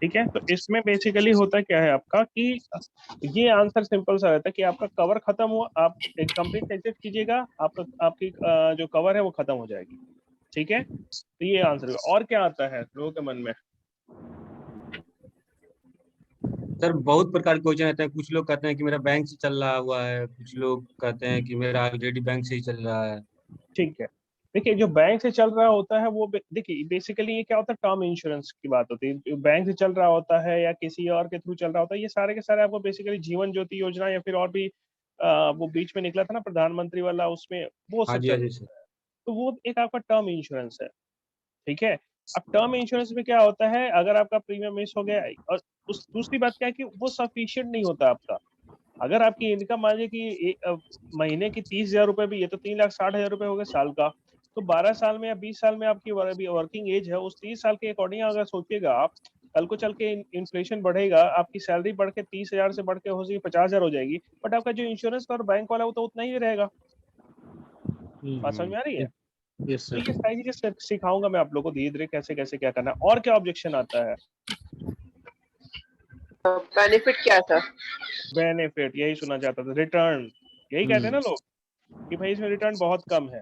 ठीक है, तो इसमें बेसिकली होता क्या है आपका कि ये आंसर सिंपल सा रहता है कि आपका कवर खत्म हुआ, आप एक कंप्लीट एग्जिट कीजिएगा, आपका आपकी जो कवर है वो खत्म हो जाएगी। ठीक है, तो ये आंसर हुआ। और क्या आता है लोगों के मन में? सर बहुत प्रकार के क्वेश्चन आते हैं। कुछ लोग कहते हैं कि मेरा बैंक से चल रहा हुआ है, कुछ लोग कहते हैं कि मेरा ऑलरेडी बैंक से ही चल रहा है। ठीक है, देखिए जो बैंक से चल रहा होता है वो देखिए बेसिकली ये क्या होता है, टर्म इंश्योरेंस की बात होती है। जो बैंक से चल रहा होता है या किसी और के थ्रू चल रहा होता है, ये सारे के सारे आपको बेसिकली जीवन ज्योति योजना या फिर और भी वो बीच में निकला था ना प्रधानमंत्री वाला, उसमें वो हाँ सब जी, चल हाँ जी रहा सर। है। तो वो एक आपका टर्म इंश्योरेंस है। ठीक है, अब टर्म इंश्योरेंस में क्या होता है, अगर आपका प्रीमियम मिस हो गया, और उस दूसरी बात क्या है कि वो सफिशियंट नहीं होता आपका। अगर आपकी इनकम मान लीजिए कि महीने की 30,000 रुपए भी है तो 3,60,000 रुपए हो गए साल का। तो 12 साल में या 20 साल में आपकी वर्किंग एज है, उस 30 साल के अकॉर्डिंग अगर सोचिएगा आप, कल को चल के इन्फ्लेशन बढ़ेगा, आपकी सैलरी बढ़ के 30,000 से बढ़ के हो जाएगी 50,000 हो जाएगी, बट आपका जो इंश्योरेंस और बैंक वाला वो तो उतना ही रहेगा। बात समझ में आ रही है? यस तो ये सर। सारी चीजें सिखाऊंगा मैं आप लोगों को धीरे धीरे कैसे कैसे क्या करना है। और क्या ऑब्जेक्शन आता है? बेनिफिट क्या था? बेनिफिट, यही सुना चाहता था, रिटर्न। यही कहते हैं ना लोग कि भाई इसमें रिटर्न बहुत कम है,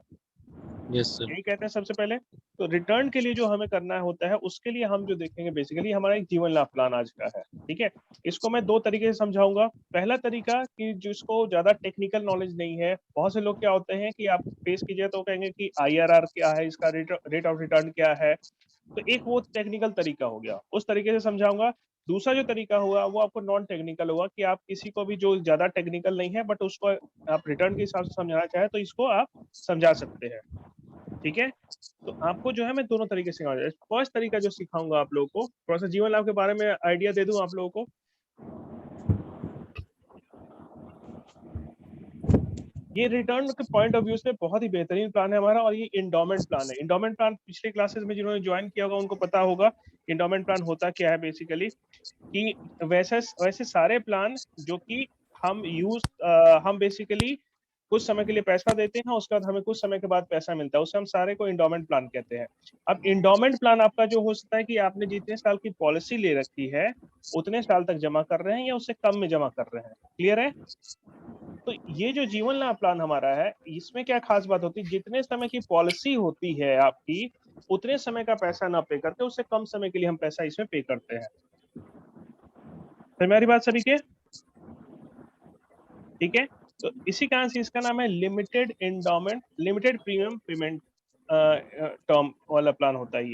यस सर। यही कहते हैं सबसे पहले। तो रिटर्न के लिए जो हमें करना होता है, उसके लिए हम जो देखेंगे बेसिकली हमारा एक जीवन लाभ प्लान आज का है। ठीक है, इसको मैं दो तरीके से समझाऊंगा। पहला तरीका कि जिसको ज्यादा टेक्निकल नॉलेज नहीं है, बहुत से लोग क्या होते हैं कि आप फेस कीजिए तो कहेंगे कि IRR क्या है, इसका रेट ऑफ रिटर्न क्या है। तो एक वो टेक्निकल तरीका हो गया, उस तरीके से समझाऊंगा। दूसरा जो तरीका होगा वो आपको नॉन टेक्निकल होगा, कि आप किसी को भी जो ज्यादा टेक्निकल नहीं है बट उसको आप रिटर्न के हिसाब से समझाना चाहे तो इसको आप समझा सकते हैं। ठीक है, तो आपको जो है मैं दोनों तरीके से सिखाऊंगा। फर्स्ट तरीका जो सिखाऊंगा आप लोगों को, थोड़ा सा जीवन लाभ के बारे में आइडिया दे दूं आप लोगों को। ये रिटर्न के पॉइंट ऑफ व्यू से बहुत ही बेहतरीन प्लान है हमारा, और ये इंडोमेंट प्लान है। इंडोमेंट प्लान पिछले क्लासेस में जिन्होंने ज्वाइन किया होगा उनको पता होगा इंडोमेंट प्लान होता क्या है बेसिकली। कि वैसे वैसे सारे प्लान जो कि हम बेसिकली कुछ समय के लिए पैसा देते हैं, उसके बाद हमें कुछ समय के बाद पैसा मिलता है, उसे हम सारे को इंडोमेंट प्लान कहते हैं। अब इंडोमेंट प्लान आपका जो हो सकता है कि आपने जितने साल की पॉलिसी ले रखी है उतने साल तक जमा कर रहे हैं या उससे कम में जमा कर रहे हैं। क्लियर है? तो ये जो जीवन लाभ प्लान हमारा है, इसमें क्या खास बात होती है, जितने समय की पॉलिसी होती है आपकी उतने समय का पैसा ना पे करते, उससे कम समय के लिए हम पैसा इसमें पे करते हैं। तो मेरी बात सभी के ठीक है? तो इसी कारण से इसका नाम है limited endowment limited premium payment term वाला प्लान होता है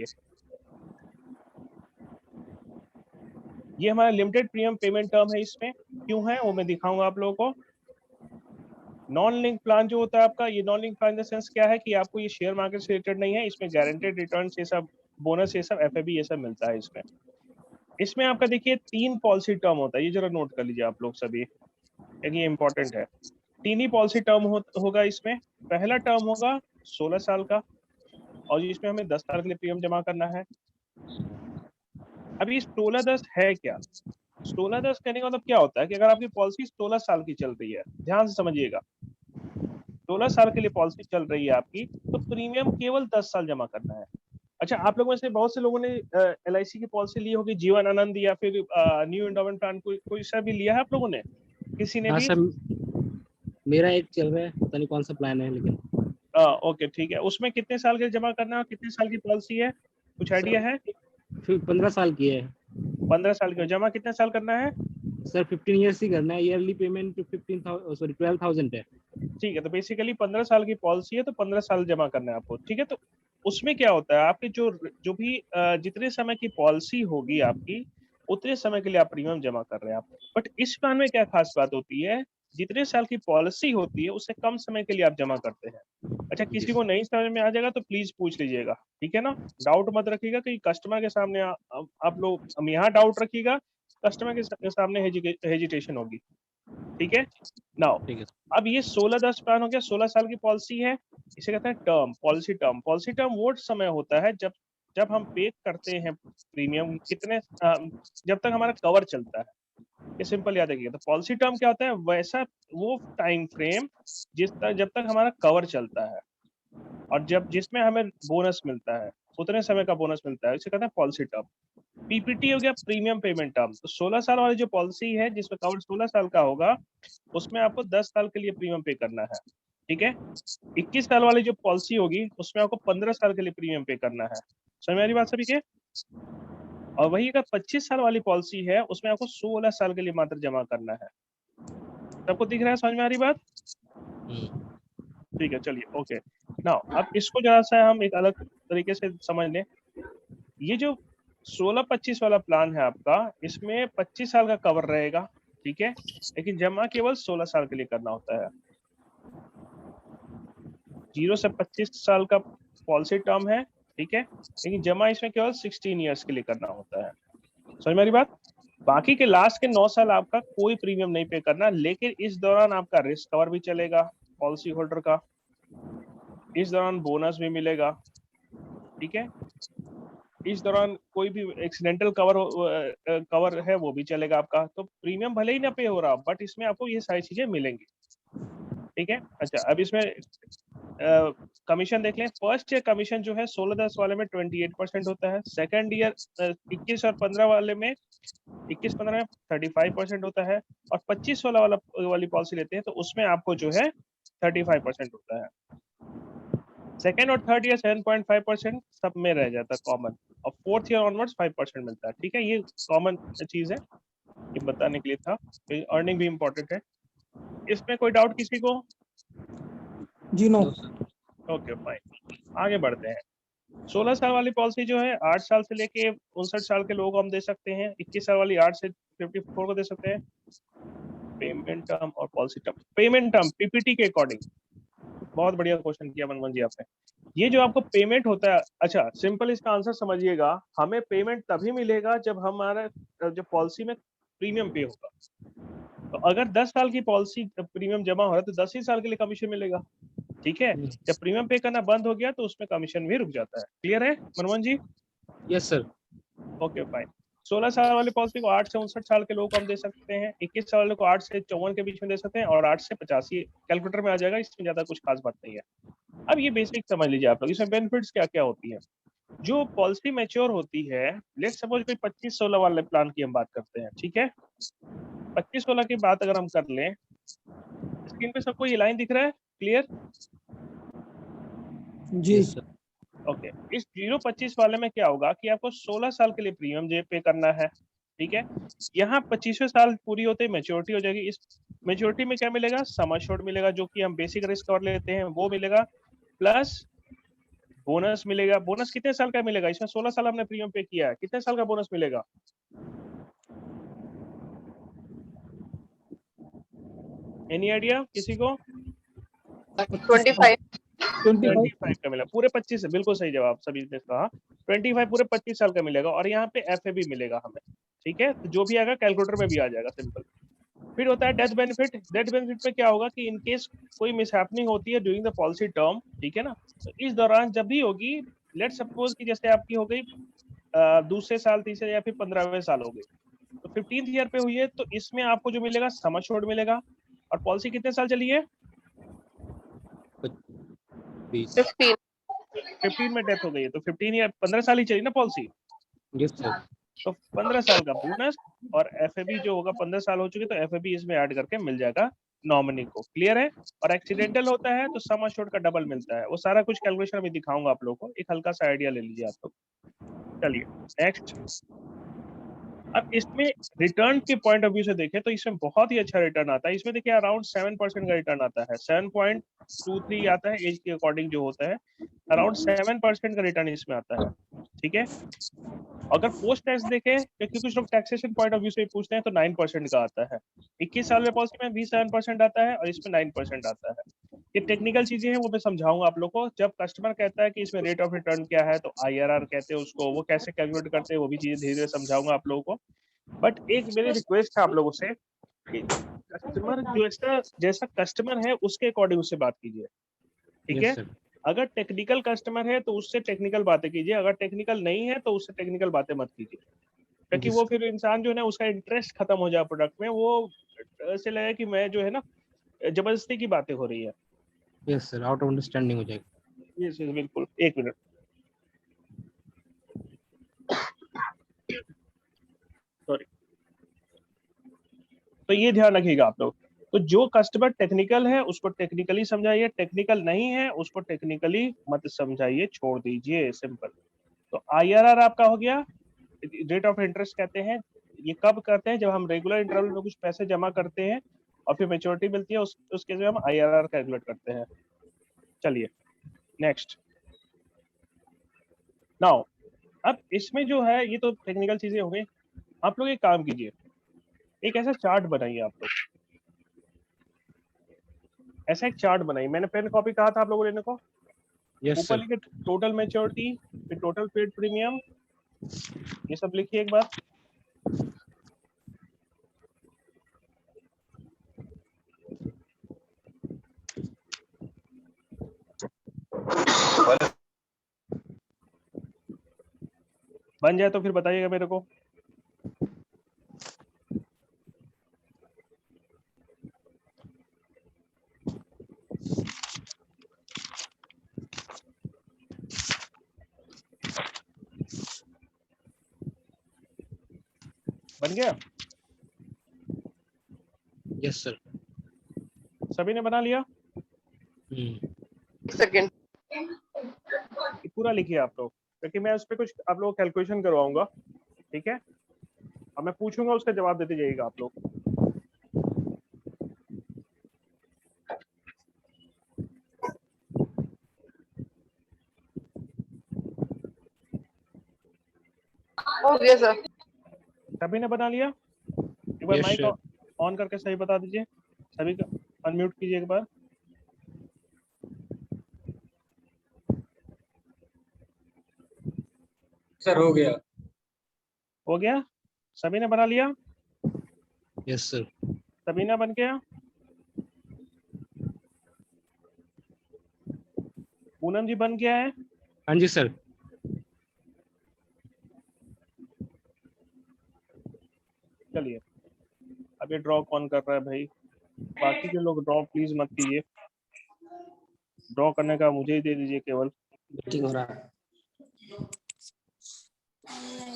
ये हमारा लिमिटेड प्रीमियम पेमेंट टर्म है। इसमें क्यों है वो मैं दिखाऊंगा आप लोगों को। नॉन लिंक प्लान जो होता है आपका, ये non link plan in the sense क्या है कि आपको ये शेयर मार्केट से रिलेटेड नहीं है, इसमें गारंटेड रिटर्न ये सब, बोनस ये सब, FAB ये सब मिलता है इसमें। इसमें आपका देखिए 3 पॉलिसी टर्म होता है, ये जरा नोट कर लीजिए आप लोग सभी, ये इंपॉर्टेंट है। 3 ही पॉलिसी टर्म होगा इसमें। पहला टर्म होगा 16 साल का, और जिसमें हमें 10 साल के लिए प्रीमियम जमा करना है। अभी 16-10 है क्या? 16-10 कहने का मतलब क्या होता है कि अगर आपकी पॉलिसी 16 साल की चल रही है, ध्यान से समझिएगा, 16 साल के लिए पॉलिसी चल रही है आपकी, तो प्रीमियम केवल 10 साल जमा करना है। अच्छा, आप लोगों में से बहुत से लोगों ने LIC की पॉलिसी ली होगी, जीवन आनंद या फिर न्यू एंडोमेंट प्लान, कोई सा भी लिया है आप लोगों ने? किसी ने हाँ भी? सर, मेरा एक चल रहा है, पता नहीं कौन सा प्लान है लेकिन। ओके ठीक है, उसमें कितने साल के लिए जमा करना है, कितने साल की पॉलिसी है, कुछ आइडिया है? फिर 15 साल की है 15 साल की। जमा कितने साल करना है? सर। 15 ईयर्स ही करना है। ईयरली पेमेंट 12,000 है। ठीक है, तो बेसिकली 15 साल की पॉलिसी है तो 15 साल जमा करना है आपको। ठीक है, तो उसमें क्या होता है, आपकी जो जो भी जितने समय की पॉलिसी होगी आपकी उतने समय के लिए आप प्रीमियम जमा कर रहे हैं आप। बट इस प्लान में क्या खास बात होती है, जितने साल की पॉलिसी होती है उससे कम समय के लिए आप जमा करते हैं। अच्छा, किसी को नहीं समझ में आ जाएगा तो प्लीज पूछ लीजिएगा, ठीक है ना? डाउट मत रखिएगा कि कस्टमर के सामने आप लोग यहाँ डाउट रखिएगा, कस्टमर के सामने हेजिटेशन होगी। ठीक है नाउ, ठीक है। अब ये 16-10 प्लान हो गया, 16 साल की पॉलिसी है, इसे कहते हैं टर्म पॉलिसी। पॉलिसी टर्म वो समय होता है जब जब हम पे करते हैं प्रीमियम कितने जब तक हमारा कवर चलता है। ये सिंपल याद रखिएगा। तो पॉलिसी टर्म क्या होता है, वैसा वो टाइम फ्रेम जब तक हमारा कवर चलता है, और जब जिसमें हमें बोनस मिलता है, उतने समय का बोनस मिलता है, इसे कहते हैं पॉलिसी टर्म। पीपीटी हो गया प्रीमियम पेमेंट टर्म। तो 16 साल वाली जो पॉलिसी है जिसमें कवर 16 साल का होगा, उसमें आपको 10 साल के लिए प्रीमियम पे करना है, ठीक है। 21 साल वाली जो पॉलिसी होगी उसमें आपको 15 साल के लिए प्रीमियम पे करना है। समझ में आ रही बात सभी के? और वही अगर 25 साल वाली पॉलिसी है उसमें आपको 16 साल के लिए मात्र जमा करना है। सबको दिख रहा है? समझ में आ रही बात? ठीक है, चलिए ओके। नाउ अब इसको जरा सा हम एक अलग तरीके से समझ लें। ये जो 16-25 वाला प्लान है आपका, इसमें 25 साल का कवर रहेगा, ठीक है, लेकिन जमा केवल 16 साल के लिए करना होता है। 0 से 25 साल का पॉलिसी टर्म है, ठीक है, लेकिन जमा इसमें केवल 16 ईयर्स के लिए करना होता है। समझ में आ रही बात? बाकी के लास्ट के 9 साल आपका कोई प्रीमियम नहीं पे करना, लेकिन इस दौरान आपका रिस्क कवर भी चलेगा पॉलिसी होल्डर का, इस दौरान बोनस भी मिलेगा, ठीक है, इस दौरान कोई भी एक्सीडेंटल कवर है वो भी चलेगा आपका। तो प्रीमियम भले ही ना पे हो रहा, बट इसमें आपको ये सारी चीजें मिलेंगी, ठीक है। अच्छा, अब इसमें कमीशन देख लें। फर्स्ट ईयर कमीशन जो है 16-10 वाले में 28% होता है। सेकंड ईयर 21 और 15 वाले में 21-15 में 35% होता है। और 25 वाली पॉलिसी लेते हैं तो उसमें आपको जो है 35% होता है। सेकेंड और थर्ड ईयर 7.5% सब में रह जाता है कॉमन, और फोर्थ ईयर ऑनवर्ड्स 5% मिलता है, ठीक है। ये कॉमन चीज है, ये बताने के लिए था। अर्निंग भी इम्पोर्टेंट है। इसमें कोई डाउट किसी को? जी नो। ओके फाइन, आगे बढ़ते हैं। 16 साल वाली पॉलिसी जो है 8 साल से लेके 59 साल के लोगों को हम दे सकते हैं। 21 साल वाली 8 से 54 को दे सकते हैं। पेमेंट टर्म और policy term. Payment term PPT के अकॉर्डिंग, बहुत बढ़िया क्वेश्चन किया मनमोहन जी आपने। ये जो आपको पेमेंट होता है, अच्छा सिंपल इसका आंसर समझिएगा, हमें पेमेंट तभी मिलेगा जब हमारा जो पॉलिसी में प्रीमियम पे होगा। तो अगर 10 साल की पॉलिसी प्रीमियम जमा हो रहा है तो 10 ही साल के लिए कमीशन मिलेगा, ठीक है। जब प्रीमियम पे करना बंद हो गया तो उसमें कमीशन भी रुक जाता है। क्लियर है Manmohan ji? Yes sir. Okay fine. 16 साल वाली पॉलिसी को 8 से 59 साल के लोगों को हम दे सकते हैं। 21 साल वाले को 8 से 54 के बीच में दे सकते हैं, और 8 से 85 कैलकुलेटर में आ जाएगा, इसमें ज्यादा कुछ खास बात नहीं है। अब ये बेसिक समझ लीजिए आप लोग, इसमें बेनिफिट्स क्या क्या होती है। जो पॉलिसी मैच्योर होती है, लेट्स सपोज कोई 25-16 वाले प्लान की हम बात करते हैं, ठीक है। 25-16 की बात अगर हम कर लें, स्क्रीन पे सबको ये लाइन दिख रहा है? क्लियर? जी ओके, इस 0-25 वाले में क्या होगा कि आपको 16 साल के लिए प्रीमियम जे पे करना है, ठीक है। यहाँ 25वें साल पूरी होते ही मैच्योरिटी हो जाएगी। इस मैच्योरिटी में क्या मिलेगा? सम एश्योर्ड मिलेगा, जो कि हम बेसिक रिस्क कवर लेते हैं वो मिलेगा, प्लस बोनस मिलेगा। बोनस कितने साल का मिलेगा? इसमें 16 साल हमने प्रीमियम पे किया है, कितने साल का बोनस मिलेगा? एनी आइडिया किसी को? 25। 25 का मिला, पूरे 25 है, बिल्कुल सही जवाब सभी ने कहा। 25 पूरे 25 साल का मिलेगा, और यहाँ पे एफए भी मिलेगा हमें, ठीक है। तो जो भी आएगा कैलकुलेटर में भी आ जाएगा, सिंपल। फिर होता है डेथ बेनिफिट। डेथ बेनिफिट में क्या होगा कि इन केस कोई मिसहैपनिंग होती है ड्यूरिंग द पॉलिसी टर्म, ठीक है ना, तो इस दौरान जब भी होगी, लेट्स सपोज कि जैसे आपकी हो गई दूसरे साल, तीसरे या फिर 15वें साल हो गई, तो 15th ईयर पे हुई है, तो इसमें आपको जो मिलेगा सम एश्योर्ड मिलेगा। और पॉलिसी कितने साल चली है? 15। 15 में डेथ हो गई है, तो 15 ईयर 15 साल ही चली ना पॉलिसी, यस सर। तो 15 साल का बोनस, और एफएबी जो होगा 15 साल हो चुके तो एफएबी इसमें ऐड करके मिल जाएगा नॉमिनी को। क्लियर है? और एक्सीडेंटल होता है तो सम एश्योर्ड का डबल मिलता है। वो सारा कुछ कैलकुलेशन अभी दिखाऊंगा आप लोगों को, एक हल्का सा आइडिया ले लीजिए आप लोग। चलिए नेक्स्ट। अब इसमें रिटर्न के पॉइंट ऑफ व्यू से देखें तो इसमें बहुत ही अच्छा रिटर्न आता है। इसमें देखिए अराउंड 7% का रिटर्न आता है, 7.23 आता है एज के अकॉर्डिंग जो होता है, अराउंड 7% का रिटर्न इसमें आता है, ठीक है। अगर पोस्ट टैक्स देखें, क्योंकि कुछ लोग टैक्सेशन पॉइंट ऑफ व्यू से पूछते हैं, तो 9% का आता है। 21 साल में पॉलिसी में भी 7% आता है, और इसमें 9% आता है। ये टेक्निकल चीजें हैं, वो मैं समझाऊंगा आप लोग को। जब कस्टमर कहता है कि इसमें रेट ऑफ रिटर्न क्या है, तो IRR कहते हैं उसको, वो कैसे कैलकुलेट करते हैं, वो भी चीजें धीरे धीरे समझाऊंगा आप लोगों को। बट एक मेरी रिक्वेस्ट है आप लोगों से कि कस्टमर जैसा कस्टमर है उसके अकॉर्डिंग उससे बात कीजिए, ठीक है। अगर टेक्निकल कस्टमर है तो उससे टेक्निकल बातें कीजिए, अगर टेक्निकल नहीं है तो उससे टेक्निकल बातें मत कीजिए, क्योंकि वो फिर इंसान जो है ना, उसका इंटरेस्ट खत्म हो जाए प्रोडक्ट में, वो ऐसे लगे कि मैं जो है ना जबरदस्ती की बातें हो रही है। Yes sir, out of understanding हो जाएगी। ये बिल्कुल, एक मिनट। तो ये ध्यान रखिएगा आप लोग। तो जो कस्टमर टेक्निकल है उसको टेक्निकली समझाइए, टेक्निकल नहीं है उसको टेक्निकली मत समझाइए, छोड़ दीजिए, सिंपल। तो आईआरआर आपका हो गया, रेट ऑफ इंटरेस्ट कहते हैं। ये कब करते हैं? जब हम रेगुलर इंटरवल में कुछ पैसे जमा करते हैं और फिर मेच्योरिटी मिलती है, उस केस में हम आईआरआर कैलकुलेट करते हैं। चलिए नेक्स्ट। नाउ अब इसमें जो है ये तो टेक्निकल चीजें हो गई। आप लोग एक काम कीजिए, एक ऐसा चार्ट बनाइए आप लोग, ऐसा एक चार्ट बनाइए। मैंने पेन कॉपी कहा था आप लोगों को लेने को। यस ऊपर सर। लिखे टोटल मैच्योरिटी, फिर टोटल पेड प्रीमियम, ये सब लिखिए एक बार। बन जाए तो फिर बताइएगा मेरे को। बन गया? Yes sir. सभी ने बना लिया? सेकंड। ये पूरा लिखिए आप लोग, क्योंकि मैं उस पर कुछ आप लोग कैलकुलेशन करवाऊंगा, ठीक है? और मैं पूछूंगा, उसका जवाब देते जाइएगा आप लोग। हो गया सर। सभी ने बना लिया? एक बार Yes, माइक sir. ऑन करके सही बता दीजिए। सभी का अनम्यूट कीजिए एक बार। सर हो गया। हो गया? सभी ने बना लिया? Yes sir. सभी ने बन गया? पूनम जी बन गया है? हाँ जी सर। चलिए अब ये ड्रॉ कौन कर रहा है भाई? बाकी के लोग ड्रॉ प्लीज मत कीजिए, ड्रॉ करने का मुझे ही दे दीजिए केवल। मीटिंग हो रहा है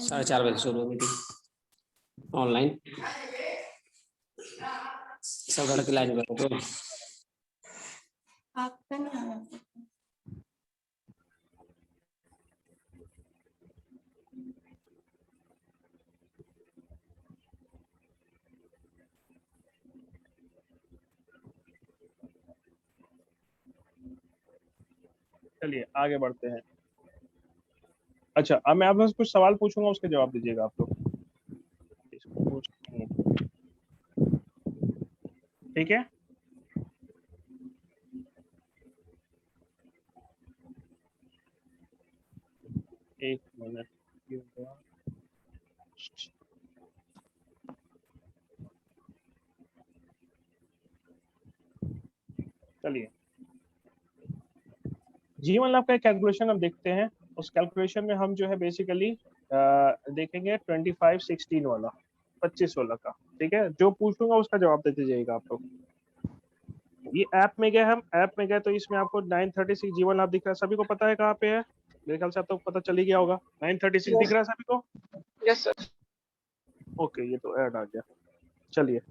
4:30 बजे शुरू हो मीटिंग ऑनलाइन। सब लड़के लाइन में बैठो। आपका नाम है? चलिए आगे बढ़ते हैं। अच्छा अब मैं आप लोगों से कुछ सवाल पूछूंगा, उसके जवाब दीजिएगा आप लोग, ठीक है? एक मिनट। चलिए जीवन लाभ का कैलकुलेशन हम देखते हैं। उस कैलकुलेशन में हम जो है बेसिकली देखेंगे 25-16 वाला, 25 वाला का, ठीक है? जो पूछूंगा उसका जवाब देते जाइएगा आप लोग। ये ऐप में गए, हम ऐप में गए तो इसमें आपको 936 जीवन लाभ दिख रहा है। सभी को पता है कहाँ पे है? मेरे ख्याल से आप तो पता चल ही गया होगा। 936 दिख रहा है सभी को? Yes sir. ओके, ये तो ऐड आ गया। चलिए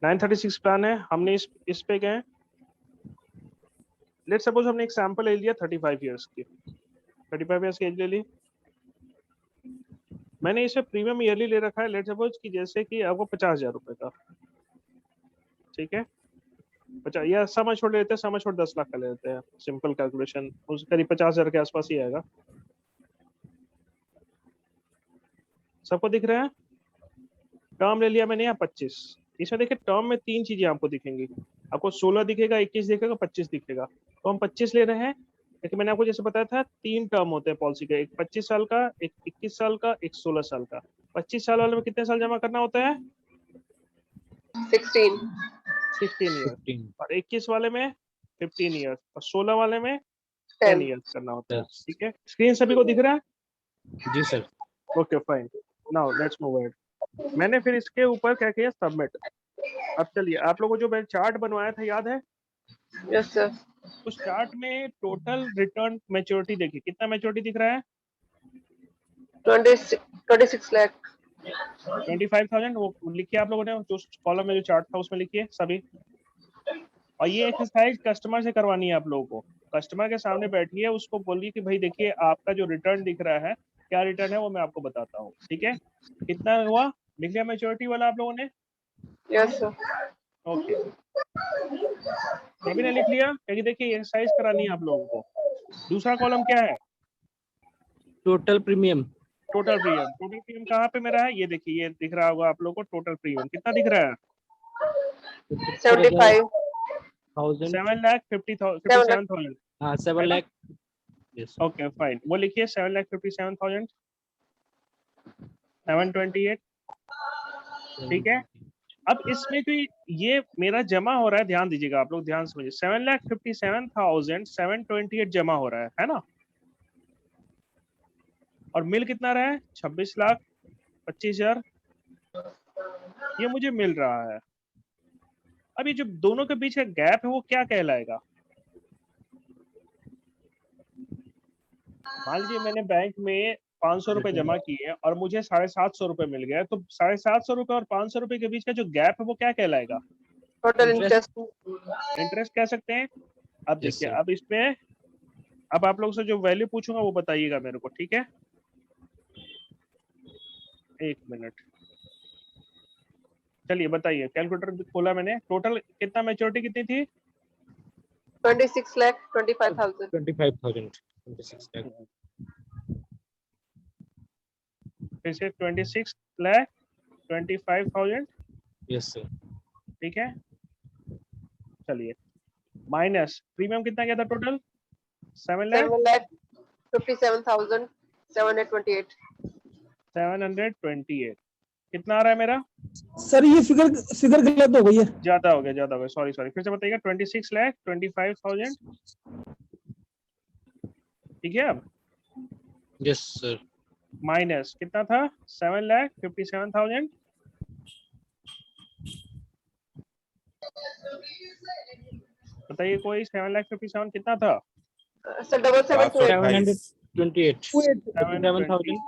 936 प्लान है, हमने इस पे गए। लेट्स सपोज हमने एक सैंपल ले लिया 35 इयर्स की, 35 इयर्स की एज ले ली। मैंने इसे प्रीमियम ईयरली ले रखा है, लेट्स सपोज कि जैसे कि आपको 50,000 रुपए का, ठीक है? 50 या सम छोड़ लेते हैं, सम छोड़ 10 लाख का ले लेते हैं, सिंपल कैलकुलेशन उस करीब 50,000 के आसपास ही आएगा। सबको दिख रहा है? टर्म ले लिया मैंने यहाँ 25। इसमें देखिए टर्म में 3 चीजें आपको दिखेंगी, आपको 16 दिखेगा, 21 दिखेगा, 25 दिखेगा। तो हम 25 ले रहे हैं, लेकिन मैंने आपको जैसे बताया था 3 टर्म होते हैं पॉलिसी के, एक 25 साल का, एक 21 साल का, एक 16 साल का। 25 साल वाले में कितने साल जमा करना होता है? 16 16 ईयर। और 21 वाले में 15 ईयर्स, और 16 वाले में 10 10। ईयर्स करना होता है, ठीक है? स्क्रीन सभी को दिख रहा है? जी sir. Okay fine, now let's move ahead. मैंने फिर इसके ऊपर क्या किया? सबमिट। अब चलिए आप लोगों को जो मैंने चार्ट बनवाया था याद है? Yes sir. उस चार्ट में टोटल रिटर्न मैच्योरिटी देखिए, कितना मैच्योरिटी दिख रहा है? 26 लाख। 25,000 वो लिखिए आप लोगों ने, जो कॉलम में जो चार्ट था उसमें लिखिए सभी। और ये एक्सरसाइज कस्टमर से करवानी है आप लोगों को। कस्टमर के सामने बैठिए, उसको बोलिए कि भाई देखिए आपका जो रिटर्न दिख रहा है, क्या रिटर्न है वो मैं आपको बताता हूँ, ठीक है। कितना हुआ लिख लिया मैच्योरिटी वाला आप लोगों ने? Yes, sir. ओके, सभी ने लिख लिया? क्योंकि देखिए एक्सरसाइज करानी है आप लोगों को। दूसरा कॉलम क्या है? Total premium total premium. Total premium कहाँ पे मेरा है? ये देखिए, ये दिख रहा होगा आप लोगों को। टोटल प्रीमियम कितना दिख रहा है? 75. 7,57,000। हाँ 7 लाख। यस ओके फाइन, वो लिखिए 7,57,000 728, ठीक है। अब इसमें कोई ये मेरा जमा हो रहा है, ध्यान दीजिएगा आप लोग, ध्यान समझिए। 7,57,728 जमा हो रहा है ना। और मिल कितना रहा है? 26,25,000 ये मुझे मिल रहा है। अब ये जो दोनों के बीच का गैप है वो क्या कहलाएगा? मान लीजिए मैंने बैंक में 500 रुपए जमा किए और मुझे 750 रुपए मिल गया, तो 750 रुपए और 500 रुपए के बीच का जो गैप है वो क्या कहलाएगा? Total interest. इंटरेस्ट कह सकते हैं। अब Yes, देखिए, sir. अब इसमें अब आप लोग से जो वैल्यू पूछूंगा वो बताइएगा मेरे को, ठीक है। एक मिनट, चलिए बताइए। कैलकुलेटर खोला मैंने। टोटल कितना मैच्योरिटी कितनी थी? 26,25,000. 25,000 26 लाख। फिर से 26,25,000, यस सर। ठीक है। चलिए, माइनस प्रीमियम कितना गया था टोटल? 7,57,728. 728। कितना आ रहा है मेरा? सर ये फिगर गलत हो गई है। ज्यादा हो गया, सॉरी फिर से बताइएगा। 26,25,000, ठीक है। अब यस सर। माइनस कितना था? 7,57,000। बताइए कोई, 7,57,000 कितना था? Sir, 7,728. 728 7,000।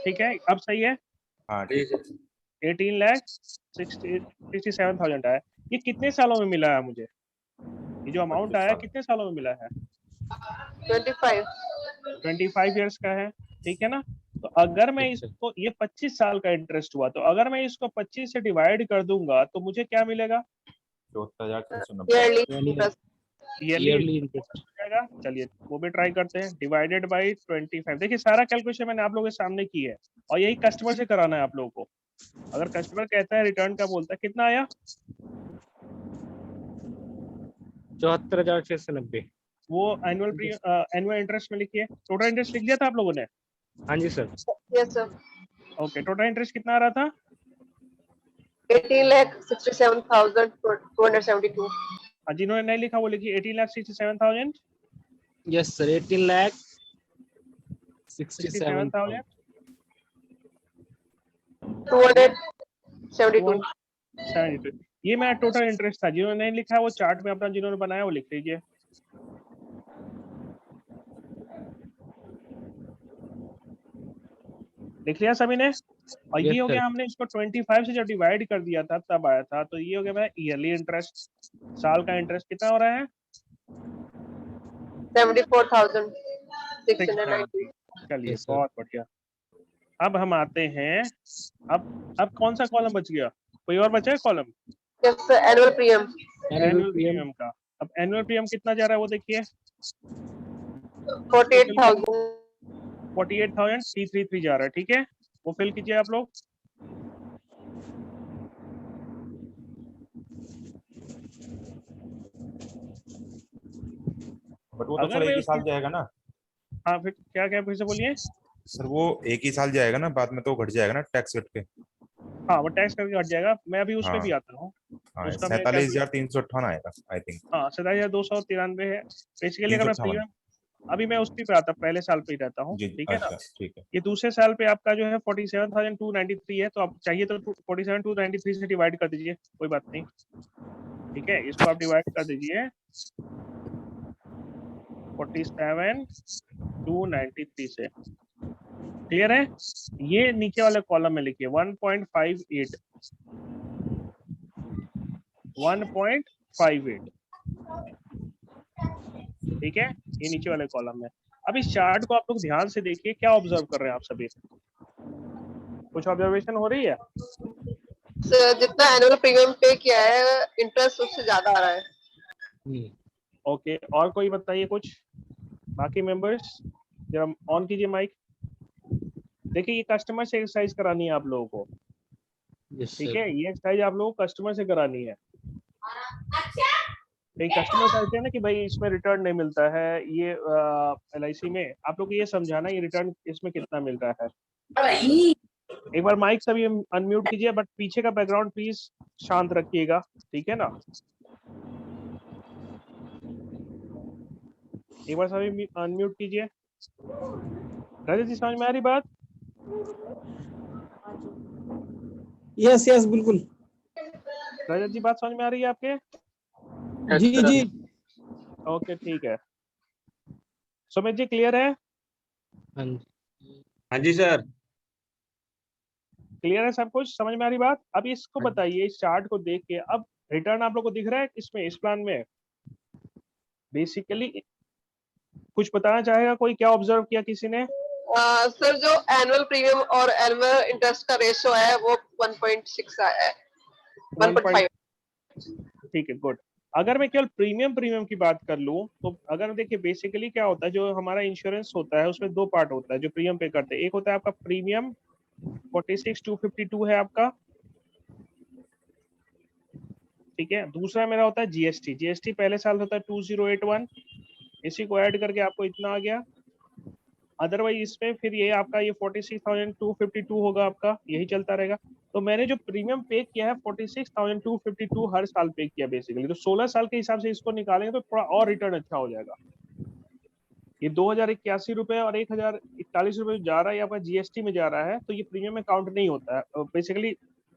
ठीक है, अब सही है। हाँ ठीक है। 18,67,000 आया। ये कितने सालों में मिला है मुझे? ये जो अमाउंट आया कितने सालों में मिला है? 25. 25 इयर्स का है, ठीक है ना। तो अगर मैं इसको, ये 25 साल का इंटरेस्ट हुआ, तो अगर मैं इसको 25 से डिवाइड कर दूंगा तो मुझे क्या मिलेगा? 74,390। Yearly interest. ईयरली इंटरेस्ट हो जाएगा। चलिए वो भी ट्राई करते हैं। Divided by 25। देखिए सारा कैलकुलेशन मैंने आप लोगों के सामने की है, और यही कस्टमर से कराना है आप लोगों को। अगर कस्टमर कहता है रिटर्न का बोलता है, कितना आया? 74,690। वो एनुअल इंटरेस्ट में लिखिए। टोटल इंटरेस्ट लिख दिया था आप लोगों ने? हाँ जी sir. Yes, sir. Okay, total interest कितना आ रहा था? 18,67,272. जिन्होंने नहीं लिखा वो लिखिए 18,67,000। Yes sir. 18,67,000। 272. 72। ये मेरा टोटल इंटरेस्ट था। जिन्होंने नहीं लिखा है वो चार्ट में अपना जिन्होंने बनाया वो लिख लीजिए। लिख लिया सभी ने? और ये हो गया, हमने इसको 25 से जब डिवाइड कर दिया था तब आया था। तो ये हो गया मेरा ईयरली इंटरेस्ट। साल का इंटरेस्ट कितना हो रहा है? 74,690. चलिए Yes, sir. बहुत बढ़िया। अब हम आते हैं, अब कौन सा कॉलम बच गया? कोई और बचा है column? Yes, sir. Annual premium. Annual premium का। अब एनुअल प्रीमियम कितना जा रहा है वो देखिए। 48,000. 48,333 जा रहा है, ठीक है। वो फिल कीजिए आप लोग। बट वो तो सर एक ही साल जाएगा ना। हाँ फिर क्या क्या फिर से बोलिए। सर वो एक ही साल जाएगा ना, बाद में तो घट जाएगा ना टैक्स रेट पे। हाँ वो टैक्स करके हट जाएगा। मैं अभी उसमें हाँ। भी आता हूँ। हाँ, उसका मैं 47,358 आएगा आई थिंक। हाँ 47,293 है बेसिकली। अगर मैं 358। प्रीमियम, अभी मैं उसी पे आता, पहले साल पे ही रहता हूँ, जी ठीक है ना। अच्छा ठीक है। ये दूसरे साल पे आपका जो है 47,293 है। तो आप चाहिए तो 47,293 से डिवाइड कर दीजिए, कोई बात नहीं, ठीक है। इसको आप डिवाइड कर दीजिए 47,293 से। क्लियर है? ये नीचे वाले कॉलम में लिखिए 1.58 1.58 ठीक है, ये नीचे वाले कॉलम में। अब इस चार्ट को आप लोग ध्यान से देखिए, क्या ऑब्जर्व कर रहे हैं आप सभी? कुछ ऑब्जर्वेशन हो रही है? सर जितना एनुअल प्रीमियम पे किया है इंटरेस्ट उससे ज्यादा आ रहा है। ओके, और कोई बताइए कुछ, बाकी मेंबर्स जरा ऑन कीजिए माइक। देखिए ये कस्टमर से एक्सरसाइज करानी है आप लोगों को, ठीक है, ये एक्सरसाइज आप लोगों को कस्टमर से करानी है। कई कस्टमर कहते हैं ना कि भाई इसमें रिटर्न नहीं मिलता है, ये LIC में आप लोग को ये समझाना ये रिटर्न इसमें कितना मिल रहा है। एक बार माइक सभी अनम्यूट कीजिए, बट पीछे का बैकग्राउंड प्लीज शांत रखिएगा, ठीक है ना? एक बार सभी अनम्यूट कीजिए। रजत जी समझ में आ रही बात? यस यस बिल्कुल। रजत जी बात समझ में आ रही है आपके? जी जी। ओके ठीक है। सुमित जी क्लियर है? हाँ जी सर। क्लियर है, सब कुछ समझ में आ रही बात? अब इसको बताइए, इस चार्ट को देख के अब रिटर्न आप लोग को दिख रहा है इसमें, इस प्लान में? बेसिकली कुछ बताना चाहेगा कोई, क्या ऑब्जर्व किया किसी ने? सर जो एनुअल प्रीमियम और एनुअल इंटरेस्ट का रेशियो है वो 1.6 आया है, 1.5। ठीक है, गुड। अगर मैं केवल प्रीमियम की बात कर लूं तो अगर देखिए बेसिकली क्या होता है, जो हमारा इंश्योरेंस होता है उसमें दो पार्ट होता है जो प्रीमियम पे करते हैं। एक होता है आपका प्रीमियम 46,252 है आपका, ठीक है। दूसरा मेरा होता है जीएसटी पहले साल होता है 2081, इसी को ऐड करके आपको इतना आ गया। अदरवाइज इसमें फिर ये आपका ये 46,252 होगा आपका, यही चलता रहेगा। तो मैंने जो प्रीमियम पे किया है 46,252 हर साल पे किया बेसिकली, तो 16 साल के हिसाब से इसको निकालेंगे तो थोड़ा और रिटर्न अच्छा हो जाएगा। ये 2,081 रुपए और 1,041 रुपए जा रहा है, आपका जीएसटी में जा रहा है, तो ये प्रीमियम में काउंट नहीं होता है, बेसिकली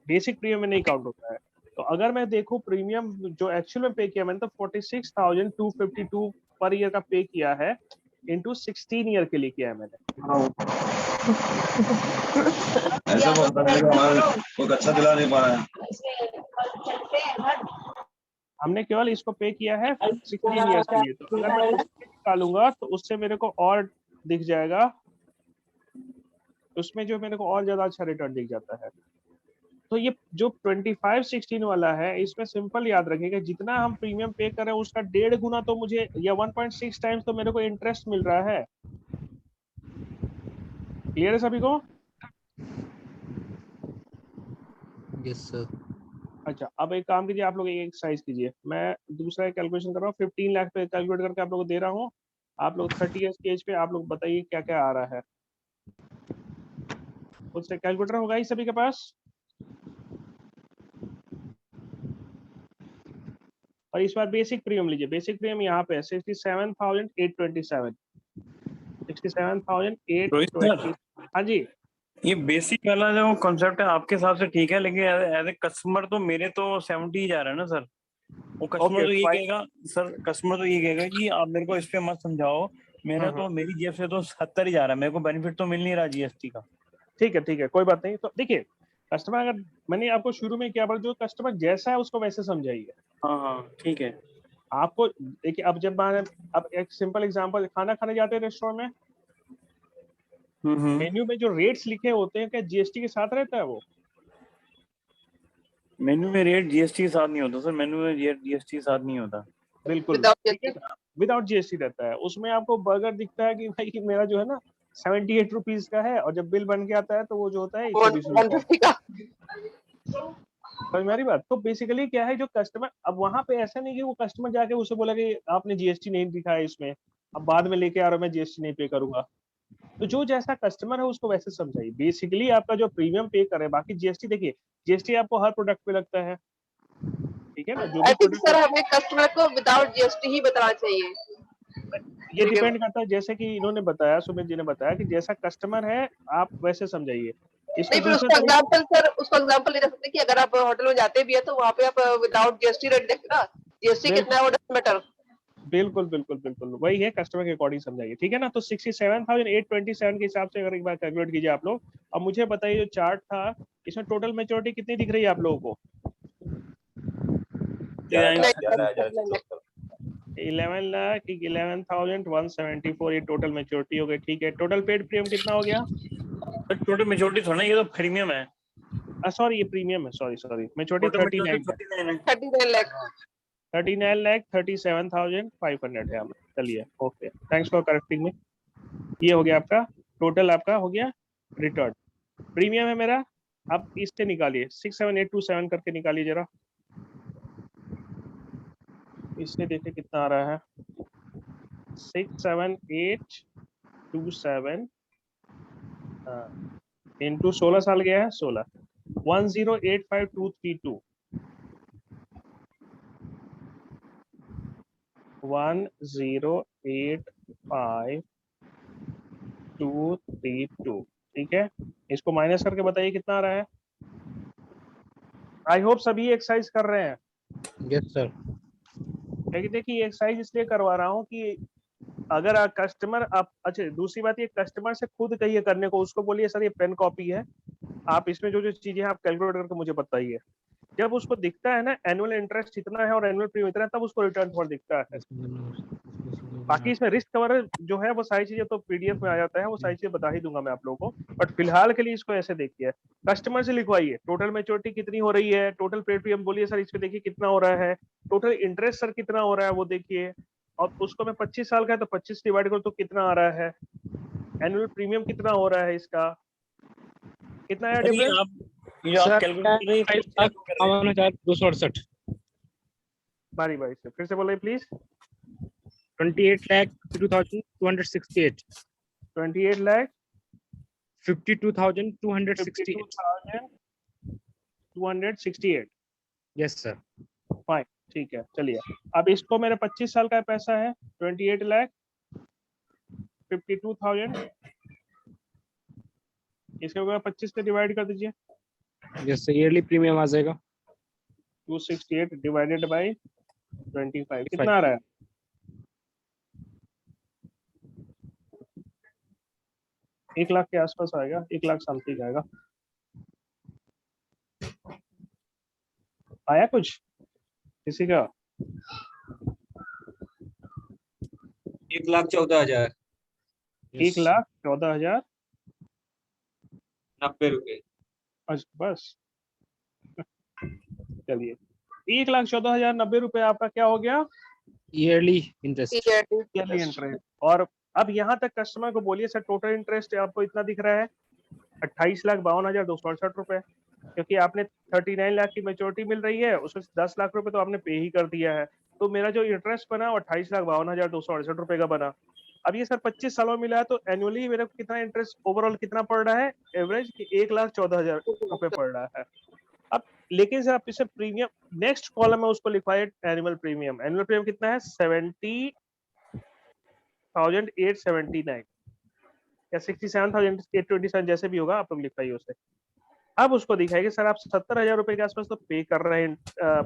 बेसिक प्रीमियम में नहीं काउंट होता है। तो अगर मैं देखूं प्रीमियम जो एक्चुअल में पे किया मैंने, तो 46,252 पर ईयर का पे किया है, इंटू 16 ईयर के लिए किया है मैंने। ऐसा बोलता है कोई अच्छा दिला नहीं पा रहा है। हमने केवल इसको पे किया है 16 ईयर्स के लिए, तो अगर मैं उससे निकालूंगा तो उससे मेरे को और दिख जाएगा, उसमें जो मेरे को और ज्यादा अच्छा रिटर्न दिख जाता है। तो ये जो 25-16 वाला है, इसमें सिंपल याद रखिएगा, जितना हम प्रीमियम पे कर रहे हैं उसका 1.5 गुना तो मुझे, या 1.6 टाइम्स तो मेरे को इंटरेस्ट मिल रहा है। क्लियर है सभी को? Yes sir. अच्छा, अब एक काम कीजिए, आप लोग एक एक्सरसाइज कीजिए, मैं दूसरा कैलकुलेशन कर रहा हूँ, 15 लाख पे कैलकुलेट करके आप लोग को दे रहा हूँ। आप लोग 30 ईयर्स की एज पे आप लोग बताइए क्या क्या आ रहा है। उससे कैलकुलेटर होगा ही सभी के पास? और इस बार बेसिक प्रीमियम लीजिए, बेसिक प्रीमियम यहाँ पे 67,827, 67,820। हाँ जी, ये बेसिक वाला जो कॉन्सेप्ट है आपके हिसाब से ठीक है, लेकिन एज ए कस्टमर तो मेरे तो 70 ही जा रहा है ना सर। वो कस्टमर तो ये कहेगा सर, कस्टमर तो ये कहेगा कि आप मेरे को इस पे मत समझाओ, मेरा तो मेरी जेब से तो 70 ही जा रहा है, मेरे को बेनिफिट तो मिल नहीं रहा जीएसटी का। ठीक है, कोई बात नहीं। तो देखिए कस्टमर, अगर मैंने आपको शुरू में क्या बोला, जो कस्टमर जैसा है उसको वैसे समझाइए। हाँ ठीक है। आपको देखिए, अब जब अब एक सिंपल एग्जांपल, खाना खाने जाते हैं रेस्टोरेंट में, मेन्यू में जो रेट्स लिखे होते हैं क्या जीएसटी के साथ रहता है? वो मेन्यू में रेट जीएसटी के साथ नहीं होता सर, मेन्यू में जीएसटी के साथ नहीं होता। बिल्कुल विदाउट जीएसटी रहता है। उसमें आपको बर्गर दिखता है कि भाई मेरा जो है ना 78 रुपीज का है, और जब बिल बन के आता है तो वो जो होता है 120 रुपए का। समझ में आ रही बात? तो बेसिकली क्या है, जो कस्टमर, अब वहां पे ऐसा नहीं कि वो कस्टमर जाके उसे बोला कि आपने जीएसटी नहीं दिखाया इसमें, अब बाद में लेके आ रहा हूं मैं जीएसटी नहीं पे करूंगा। तो जो जैसा कस्टमर है उसको वैसे समझाइए। बेसिकली आपका जो प्रीमियम पे कर रहे हैं, बाकी जीएसटी देखिए, जीएसटी आपको हर प्रोडक्ट पे लगता है, ठीक है ना? जो भी प्रोडक्ट सर हमें कस्टमर को विदाउट जीएसटी ही बताना चाहिए। ये डिपेंड करता है, जैसे कि इन्होंने बताया, सुमित जी ने बताया कि जैसा कस्टमर है आप वैसे समझाइए इसको। नहीं, उसका एग्जांपल सर, उसको एग्जांपल ले सकते हैं कि अगर आप होटल में जाते भी है तो वहाँ पे आप विदाउट जीएसटी रेट देखना, जीएसटी कितना है वो डजंट मैटर। बिल्कुल बिल्कुल बिल्कुल वही है, कस्टमर के अकॉर्डिंग समझाइए, ठीक है ना। तो 67,827 के हिसाब से अगर एक बार कैलकुलेट कीजिए आप लोग। अब मुझे बताइए जो चार्ट था इसमें टोटल मैच्योरिटी कितनी दिख रही है आप लोगों को? 11,11,174 ये टोटल मैच्योरिटी हो गई, ठीक है। टोटल पेड प्रीमियम कितना हो गया? टोटल मेजोरिटी थोड़ा ना, ये तो प्रीमियम है। सॉरी ये प्रीमियम है, सॉरी मैच्योरिटी 39 है। 39 लाख 39,37,500 है। चलिए ओके, थैंक्स फॉर करेक्टिंग में। ये हो गया आपका टोटल, आपका हो गया रिटर्न। प्रीमियम है मेरा, आप इससे निकालिए 67827 करके निकालिए जरा, इससे देखिए कितना आ रहा है। 67827 इंटू 16 साल गया है, 16 1085,232 1085,232, ठीक है। इसको माइनस करके बताइए कितना आ रहा है। आई होप सभी एक्सरसाइज कर रहे हैं। Yes sir. लेकिन देखिए एक्सरसाइज इसलिए करवा रहा हूँ कि अगर कस्टमर आप, अच्छा दूसरी बात ये कस्टमर से खुद कहिए करने को, उसको बोलिए सर ये पेन कॉपी है, आप इसमें जो जो चीजें हैं आप कैलकुलेट करके मुझे बताइए। जब उसको दिखता है ना एनुअल इंटरेस्ट इतना है और एनुअल प्रीमियम इतना है, तब उसको रिटर्न फॉर दिखता है। बाकी इसमें रिस्क कवर जो है वो सारी चीजें तो पीडीएफ में आ जाता है, वो सारी चीजें बता ही दूंगा मैं आप लोगों को। बट फिलहाल के लिए इसको ऐसे देखिए, कस्टमर से लिखवाइए टोटल मैच्योरिटी कितनी हो रही है, टोटल पेड प्रीमियम बोलिए सर इसमें देखिए कितना हो रहा है, टोटल इंटरेस्ट सर कितना हो रहा है वो देखिए, और उसको मैं 25 साल का है तो 25 डिवाइड करो तो कितना आ रहा है, एनुअल प्रीमियम कितना हो रहा है, इसका कितना है डिफरेंस। आप कैलकुलेट 5268। बारी बारी से फिर से बोलिए प्लीज। 28,52,268। 28,52,268। 52,268। Yes sir. फाइन, ठीक है। चलिए अब इसको मेरे 25 साल का पैसा है 28,52,000, इसके ऊपर 25 से डिवाइड कर दीजिए। यस सर, ईयरली प्रीमियम आ जाएगा 268 डिवाइडेड बाय 25 कितना आ रहा है? 1 लाख के आसपास आएगा, 1 लाख समथिंग आएगा। आया कुछ किसी का? 1,14,000 1,14,090 रुपए। अच्छा बस चलिए 1,14,090 रुपए आपका क्या हो गया? Yearly interest. Yearly interest. और अब यहाँ तक कस्टमर को बोलिए सर टोटल इंटरेस्ट आपको इतना दिख रहा है 28,52,268 रुपए, क्योंकि आपने 39 लाख की मैच्योरिटी मिल रही है, उसमें 10 लाख रुपए तो आपने पे ही कर दिया है, तो मेरा जो इंटरेस्ट बना वो 28,52,268 रुपए का बना। अब ये सर 25 सालों में मिला है, तो एनुअली मेरे को कितना इंटरेस्ट ओवरऑल कितना पड़ रहा है एवरेज, 1,14,000 रुपए पड़ रहा है। अब लेकिन सर आप इसे प्रीमियम नेक्स्ट कॉलम में उसको लिखवाए एनुअल प्रीमियम। एनुअल प्रीमियम कितना है? 70,879 या 67,827 जैसे भी होगा आप लोग लिखवाइए उसे। अब उसको दिखाएगा सर आप 70,000 रुपए के आसपास तो पे कर रहे हैं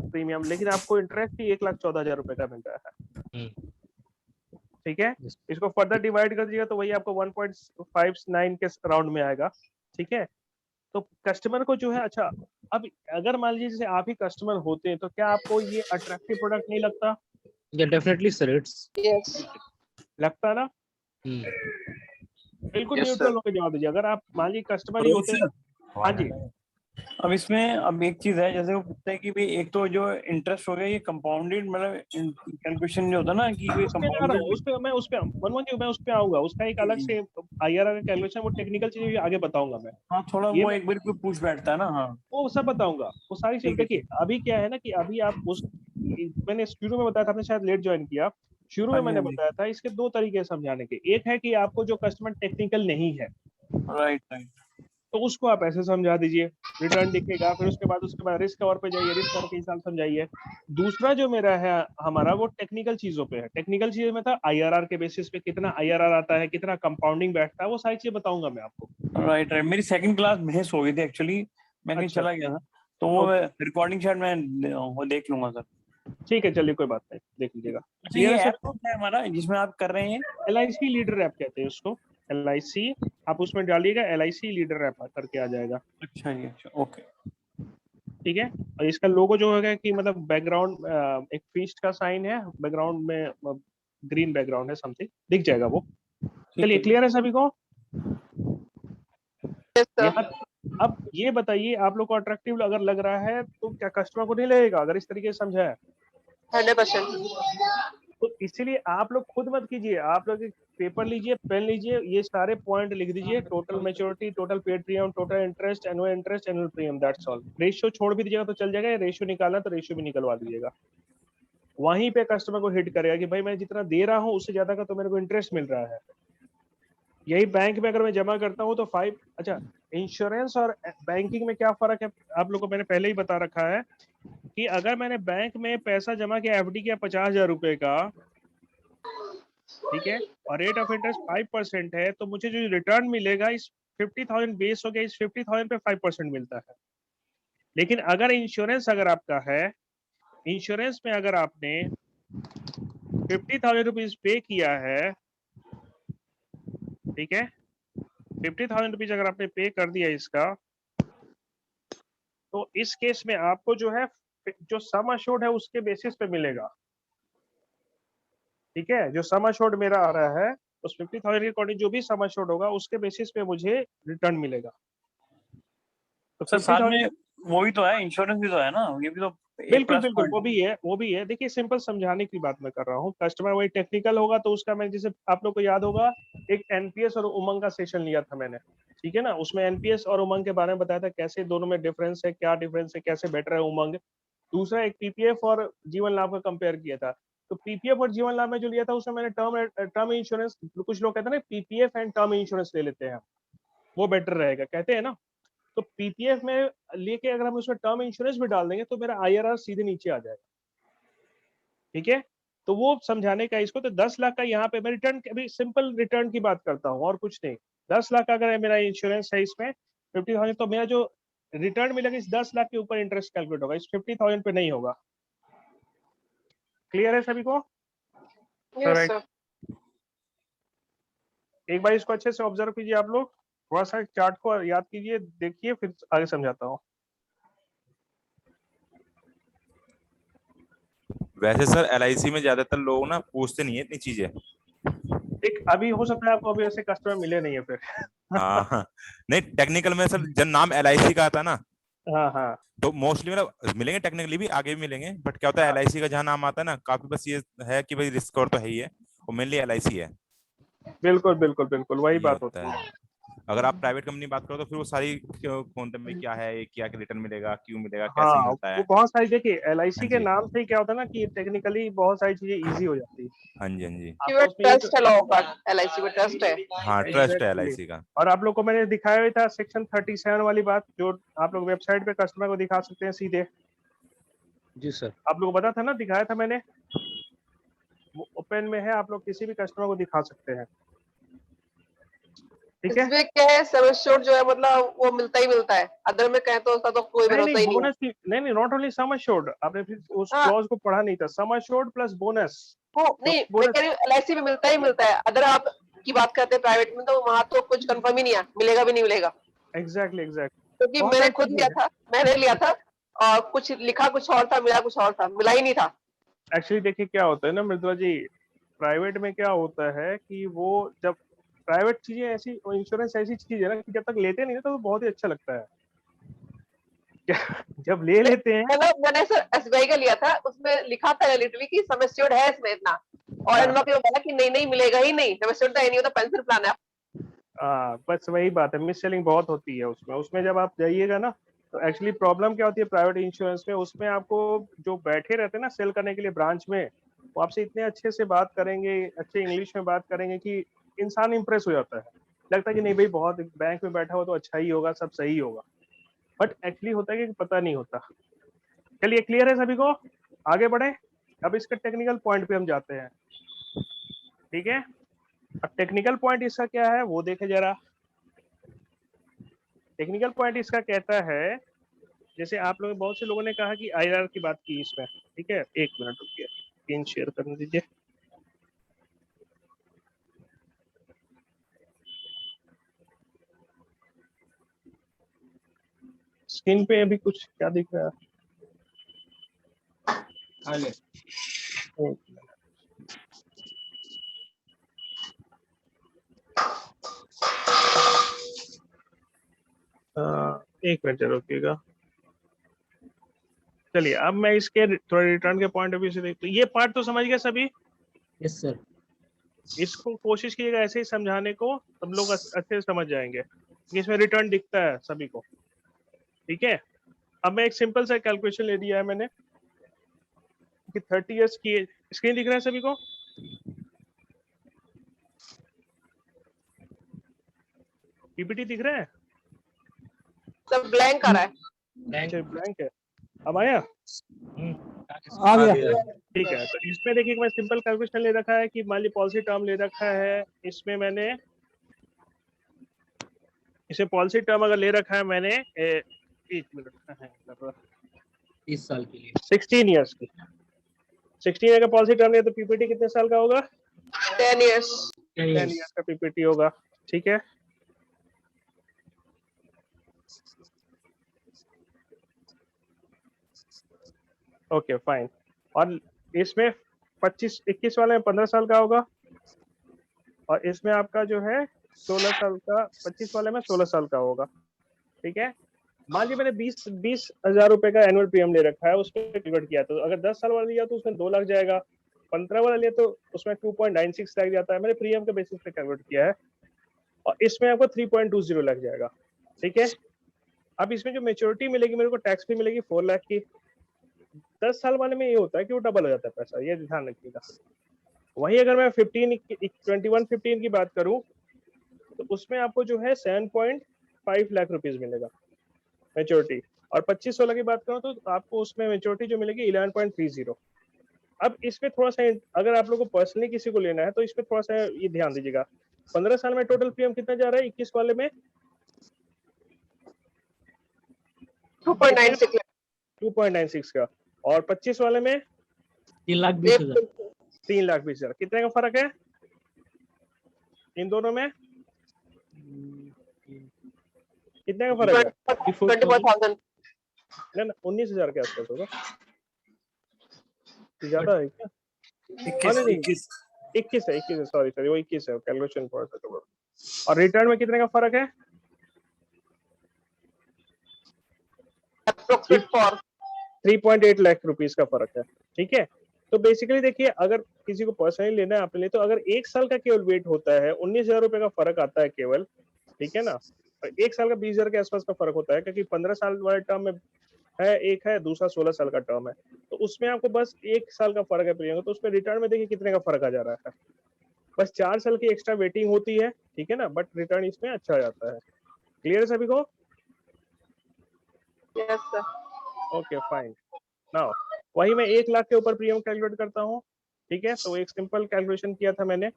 प्रीमियम, लेकिन आपको इंटरेस्ट ही 1,14,000 रुपए का मिल रहा है। ठीक है, इसको फर्दर डिवाइड कर दीजिएगा तो वही आपको 1.59 के राउंड में आएगा। ठीक है, तो कस्टमर को जो है, अच्छा अब अगर मान लीजिए जैसे आप ही कस्टमर होते हैं तो क्या आपको ये अट्रैक्टिव प्रोडक्ट नहीं लगता? डेफिनेटली सर, इट्स लगता ना? बिल्कुल न्यूट्रल होकर जवाब दीजिए। अगर आप मान लीजिए कस्टमर ही होते हैं। हाँ जी। अब इसमें अब एक चीज है, जैसे वो पूछता है कि भाई एक तो जो इंटरेस्ट हो गया ये कंपाउंडेड, मतलब कैलकुलेशन जो होता है ना कि ये कंपाउंडेड, उस पे मैं उस पे आऊंगा, उसका एक अलग से आईआरआर का कैलकुलेशन, वो टेक्निकल चीजें आगे बताऊंगा मैं। हाँ थोड़ा वो एक बार कोई पूछ बैठता है ना, हाँ वो सब बताऊंगा, वो सारी चीज। देखिए अभी क्या है ना कि अभी आप उस, मैंने शुरू में बताया था, आपने शायद लेट ज्वाइन किया, शुरू में मैंने बताया था इसके दो तरीके समझाने के। एक है कि आपको जो कस्टमर टेक्निकल नहीं है, राइट, तो उसको आप ऐसे समझा दीजिए, रिटर्न दिखेगा, फिर उसके बाद रिस्क कवर पे जाइए, रिस्क कवर के हिसाब समझाइए। दूसरा जो मेरा है हमारा, वो टेक्निकल चीजों पे है। टेक्निकल चीजों में था आईआरआर के बेसिस पे कितना आईआरआर आता है, कितना कंपाउंडिंग बैठता है, वो सारी चीजें बताऊंगा मैं आपको। राइट। मेरी सेकंड क्लास मिस हो गई थी एक्चुअली, मैं कहीं चला गया था, तो वो रिकॉर्डिंग शायद मैं वो देख लूंगा सर। ठीक है, चलिए कोई बात नहीं, देख लीजिएगा। अच्छा, ये क्लियर है ऐप सर? कौन सा है हमारा जिसमें आप कर रहे हैं? LIC लीडर ऐप कहते हैं उसको, LIC। आप उसमें डालिएगा LIC लीडर ऐप करके आ जाएगा। अच्छा जी, अच्छा, ओके। ठीक है, और इसका लोगो जो होगा कि मतलब बैकग्राउंड एक फीस्ट का साइन है, बैकग्राउंड में ग्रीन बैकग्राउंड है, समथिंग दिख जाएगा वो। चलिए, क्लियर है सभी को? Yes, sir. यहाँ अब ये बताइए, आप लोग को अट्रैक्टिव अगर लग रहा है तो क्या कस्टमर को नहीं लगेगा अगर इस तरीके से समझा है? 100%. तो इसीलिए आप लोग खुद मत कीजिए, आप लोग एक पेपर लीजिए, पेन लीजिए, ये सारे पॉइंट लिख दीजिए, total maturity, total paid premium, total interest, annual premium, that's all. Ratio छोड़ भी दीजिएगा तो चल जाएगा, रेशियो निकालना तो रेशियो भी निकलवा दीजिएगा। वहीं पे कस्टमर को हिट करेगा कि भाई मैं जितना दे रहा हूँ उससे ज्यादा का तो मेरे को इंटरेस्ट मिल रहा है। यही बैंक में अगर मैं जमा करता हूँ तो 5। अच्छा, इंश्योरेंस और बैंकिंग में क्या फर्क है आप लोग को मैंने पहले ही बता रखा है कि अगर मैंने बैंक में पैसा जमा किया, FD किया 50,000 रुपए का, ठीक है, और रेट ऑफ इंटरेस्ट 5% है, तो मुझे जो रिटर्न मिलेगा इस 50,000 बेस हो गया, इस 50,000 पे 5% मिलता है। लेकिन अगर इंश्योरेंस अगर आपका है, इंश्योरेंस में अगर आपने 50,000 रुपीज पे किया है, ठीक है, 50,000 रुपीज अगर आपने पे कर दिया इसका, तो इस केस में आपको जो है जो सम अश्योर्ड है उसके बेसिस पे मिलेगा। ठीक है, जो सम अश्योर्ड मेरा आ रहा है उस 50,000 के अकॉर्डिंग जो भी सम अश्योर्ड होगा उसके बेसिस पे मुझे रिटर्न मिलेगा। तो सर साथ 50,000 में वो भी तो है, इंश्योरेंस भी तो है ना, ये भी तो बिल्कुल बिल्कुल वो भी है, वो भी है। देखिए, सिंपल समझाने की बात मैं कर रहा हूँ, कस्टमर वही टेक्निकल होगा तो उसका मैं, जैसे आप लोग को याद होगा एक NPS और उमंग का सेशन लिया था मैंने, ठीक है ना, उसमें NPS और उमंग के बारे में बताया था कैसे दोनों में डिफरेंस है, क्या डिफरेंस है, कैसे बेटर है उमंग। दूसरा एक PPF और जीवन लाभ का कंपेयर किया था। तो PPF और जीवन लाभ में जो लिया था उसमें मैंने टर्म इंश्योरेंस, कुछ लोग कहते हैं ना PPF एंड टर्म इंश्योरेंस ले लेते हैं, वो बेटर रहेगा कहते हैं ना। तो PPF में लेके अगर हम उसमें टर्म इंश्योरेंस भी डाल देंगे तो मेरा IRR सीधे नीचे आ जाएगा। ठीक है, तो वो समझाने का इसको। तो 10 लाख का यहाँ पे मैं रिटर्न, अभी सिंपल रिटर्न की बात करता हूँ और कुछ नहीं। 10 लाख का अगर मेरा इंश्योरेंस है इसमें 50,000, तो मेरा जो रिटर्न मिलेगा इस 10 लाख के ऊपर इंटरेस्ट कैलकुलेट होगा, इस 50,000 पे नहीं होगा। क्लियर है सभी को? Yes, sir. एक बार इसको अच्छे से ऑब्जर्व कीजिए आप लोग, थोड़ा सा चार्ट को याद कीजिए, देखिए, फिर आगे समझाता हूँ। वैसे सर LIC में ज्यादातर लोग ना पूछते नहीं है इतनी चीजें। एक अभी हो सकता है आपको अभी ऐसे कस्टमर मिले नहीं है फिर। हाँ नहीं, टेक्निकल में सर जब नाम LIC का आता है ना, हाँ हाँ तो मोस्टली मतलब मिलेंगे, टेक्निकली भी आगे भी मिलेंगे, बट क्या होता है LIC का जहाँ नाम आता है ना, काफी बस ये है कि भाई रिस्क और तो है ही है, वो मेनली LIC है, बिल्कुल बिल्कुल बिल्कुल वही ये बात होता होती है। है। अगर आप प्राइवेट कंपनी बात करो तो फिर वो सारी कौन में क्या है, क्या रिटर्न मिलेगा, क्यों मिलेगा, कैसे हाँ, मिलता वो है। बहुत सारी, देखिए हाँ LIC के जी, नाम से ही क्या होता है ना कि टेक्निकली बहुत सारी चीजें इजी हो जाती है। हाँ जी, हाँ जी, आपका क्यों उसमें ये ट्रस्ट है लोगों का, LIC में ट्रस्ट है। हाँ ट्रस्ट है एग्जैक्टली। LIC का। और आप लोग को मैंने दिखाया हुआ था सेक्शन 37 वाली बात, जो आप लोग वेबसाइट पे कस्टमर को दिखा सकते हैं सीधे। जी सर। आप लोग को पता था ना, दिखाया था मैंने, वो ओपन में है, आप लोग किसी भी कस्टमर को दिखा सकते हैं। ठीक है, इसमें क्या है, सम एश्योर्ड जो है मतलब वो मिलता ही मिलता है, अदर में कहें तो उसका तो कोई नहीं नहीं भरोसा ही नहीं है। बोनस की, नहीं नहीं, नॉट ओनली सम अश्योर्ड, आपने फिर उस हाँ, क्लॉज को पढ़ा नहीं था, सम अश्योर्ड प्लस बोनस। वो नहीं, मैं कह रही हूँ LIC में मिलता ही मिलता है, अदर आप की बात करते हैं प्राइवेट में तो वहां तो कुछ कंफर्म ही नहीं है, मिलेगा भी नहीं मिलेगा। एग्जैक्टली एग्जैक्टली, क्योंकि बहुत मैंने सारी खुद चीजें लिया हैं। था, मैंने लिया था और कुछ लिखा कुछ और था, मिला कुछ और था, मिला ही नहीं था। एक्चुअली देखिए क्या होता है ना मृदुला जी, प्राइवेट में क्या होता है कि वो जब प्राइवेट चीजें ऐसी, इंश्योरेंस ऐसी चीज है ना कि जब तक लेते नहीं ना तो बहुत ही अच्छा लगता है। जब ले लेते हैं, मतलब मैंने सर SBI का लिया था, उसमें लिखा था लिटरली कि सम एश्योर्ड है इसमें इतना, और हाँ एनवा पे बोला कि नहीं नहीं मिलेगा ही नहीं, सम एश्योर्ड तो है नहीं, वो तो पेंशन प्लान है। हाँ, बस वही बात है, मिस सेलिंग बहुत होती है उसमें। उसमें जब आप जाइएगा ना तो एक्चुअली प्रॉब्लम क्या होती है प्राइवेट इंश्योरेंस में, उसमें आपको जो बैठे रहते हैं ना सेल करने के लिए ब्रांच में, वो आपसे इतने अच्छे से बात करेंगे, अच्छे इंग्लिश में बात करेंगे कि इंसान इंप्रेस हो जाता है, लगता है कि नहीं भाई बहुत बैंक में बैठा हो तो अच्छा ही होगा, सब सही होगा। बट एक्चुअली होता है कि पता नहीं होता। चलिए, क्लियर है सभी को? आगे बढ़े, अब इसके टेक्निकल पॉइंट पे हम जाते हैं। ठीक है, अब टेक्निकल पॉइंट इसका क्या है वो देखे जरा। टेक्निकल पॉइंट इसका कहता है जैसे आप लोग बहुत से लोगों ने कहा कि आईआरआर की बात की इसमें, ठीक है, एक मिनट रुकिए, स्क्रीन शेयर करने दीजिए। स्क्रीन पे अभी कुछ क्या दिख रहा है? एक मिनट। एक मिनट रुकिएगा। चलिए अब मैं इसके थोड़ा रिटर्न के पॉइंट ऑफ व्यू से देखते, ये पार्ट तो समझ गए सभी? Yes sir. इसको कोशिश कीजिएगा ऐसे ही समझाने को, सब लोग अच्छे से समझ जाएंगे। इसमें रिटर्न दिखता है सभी को, ठीक है। अब मैं एक सिंपल सा कैलकुलेशन ले दिया है मैंने कि 30 इयर्स की, स्क्रीन दिख रहा है सभी को? पीपीटी दिख रहा है? सब ब्लैंक आ रहा है। अच्छा ब्लैंक है, अब आया? आ गया। ठीक है, तो इसमें देखिए मैं सिंपल कैलकुलेशन ले रखा है कि मान ली पॉलिसी टर्म ले रखा है, इसमें मैंने इसे पॉलिसी टर्म अगर ले रखा है मैंने एक मिनट, इस साल के लिए 16 इयर्स की, 16 ईयर का पॉलिसी टर्म लिया तो पीपीटी कितने साल का होगा? 10 years। 10 इयर्स का पीपीटी होगा, ठीक है। Okay fine. और इसमें 25-21 वाले में 15 साल का होगा, और इसमें आपका जो है 16 साल का, 25 वाले में 16 साल का होगा, ठीक है। मान लीजिए मैंने 20,000 रुपए का एनुअल प्रीमियम ले रखा है, उस पर कन्वर्ट किया, तो अगर 10 साल वाला लिया तो उसमें 2 लाख जाएगा, 15 वाला लिया तो उसमें 2.96 लाख जाता है, मैंने प्रीमियम के बेसिस पे कन्वर्ट किया है, और इसमें आपको 3.20 लाख जाएगा, ठीक है। अब इसमें जो मेच्योरिटी मिलेगी मेरे को टैक्स भी मिलेगी 4 लाख की। 10 साल वाले में ये होता है कि वो डबल हो जाता है पैसा, ये ध्यान रखिएगा। वही अगर मैं 21-15 की बात करूं तो उसमें आपको जो है 7.5 लाख रुपीज मिलेगा मेच्योरिटी, और 25-16 की बात करूं तो आपको उसमें मेच्योरिटी जो मिलेगी 11.30। अब इसमें थोड़ा सा अगर आप लोगों को पर्सनली किसी को लेना है तो इसमें थोड़ा सा ये ध्यान दीजिएगा। 15 साल में टोटल प्रीमियम कितना जा रहा है? 21 वाले में 2.96 का, और 25 वाले में 3,20,000। 3,20,000। कितने का फर्क है इन दोनों में? कितने का फर्क है? 24,000। ना 19,000 के आसपास होगा, ज्यादा है क्या? 21 है, सॉरी वो 21 है, कैलकुलेशन पॉइंट है। और रिटर्न में कितने का फर्क है? 3.8 लाख रुपीस का फर्क है, ठीक है। तो बेसिकली देखिए अगर किसी को पर्सनली लेना है अपने लिए, तो अगर 1 साल का केवल वेट होता है 19,000 रुपए का फर्क आता है केवल, ठीक है ना। 1 साल का 20,000 के आसपास का फर्क होता है, क्योंकि 15 साल वाले टर्म में है, एक है, दूसरा 16 साल का टर्म है, तो उसमें आपको बस 1 साल का फर्क है प्रीमियम, तो उसमें रिटर्न में देखिए कितने का फर्क आ जा रहा है। बस 4 साल की एक्स्ट्रा वेटिंग होती है, ठीक है ना, बट रिटर्न इसमें अच्छा आ जाता है। क्लियर है सभी को? Yes sir. Okay fine. Now वही मैं 1 लाख के ऊपर प्रीमियम कैलकुलेट करता हूँ, ठीक है। तो एक सिंपल कैलकुलेशन किया था मैंने,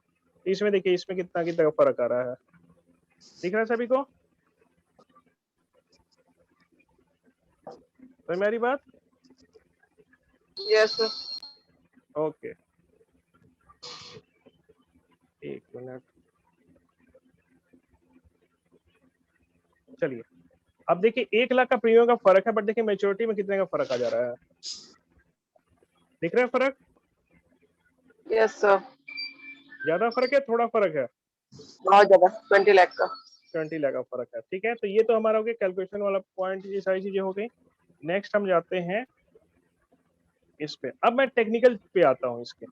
इसमें देखिए इसमें कितना फर्क आ रहा है, दिख रहा है सभी को? तो मेरी बात? Yes sir. ओके एक मिनट, चलिए अब देखिए 1 लाख का प्रीमियम का फर्क है, बट देखिए मेच्योरिटी में कितने का फर्क आ जा रहा है, दिख रहा है फर्क? Yes sir. ज्यादा फर्क है, थोड़ा फर्क है? बहुत ज्यादा, 20 लाख का। 20 लाख का फर्क है, ठीक है। तो ये तो हमारा हो गया कैलकुलेशन वाला पॉइंट, ये सारी चीजें हो गई। नेक्स्ट हम जाते हैं इस पे। अब मैं टेक्निकल पे आता हूँ इसके,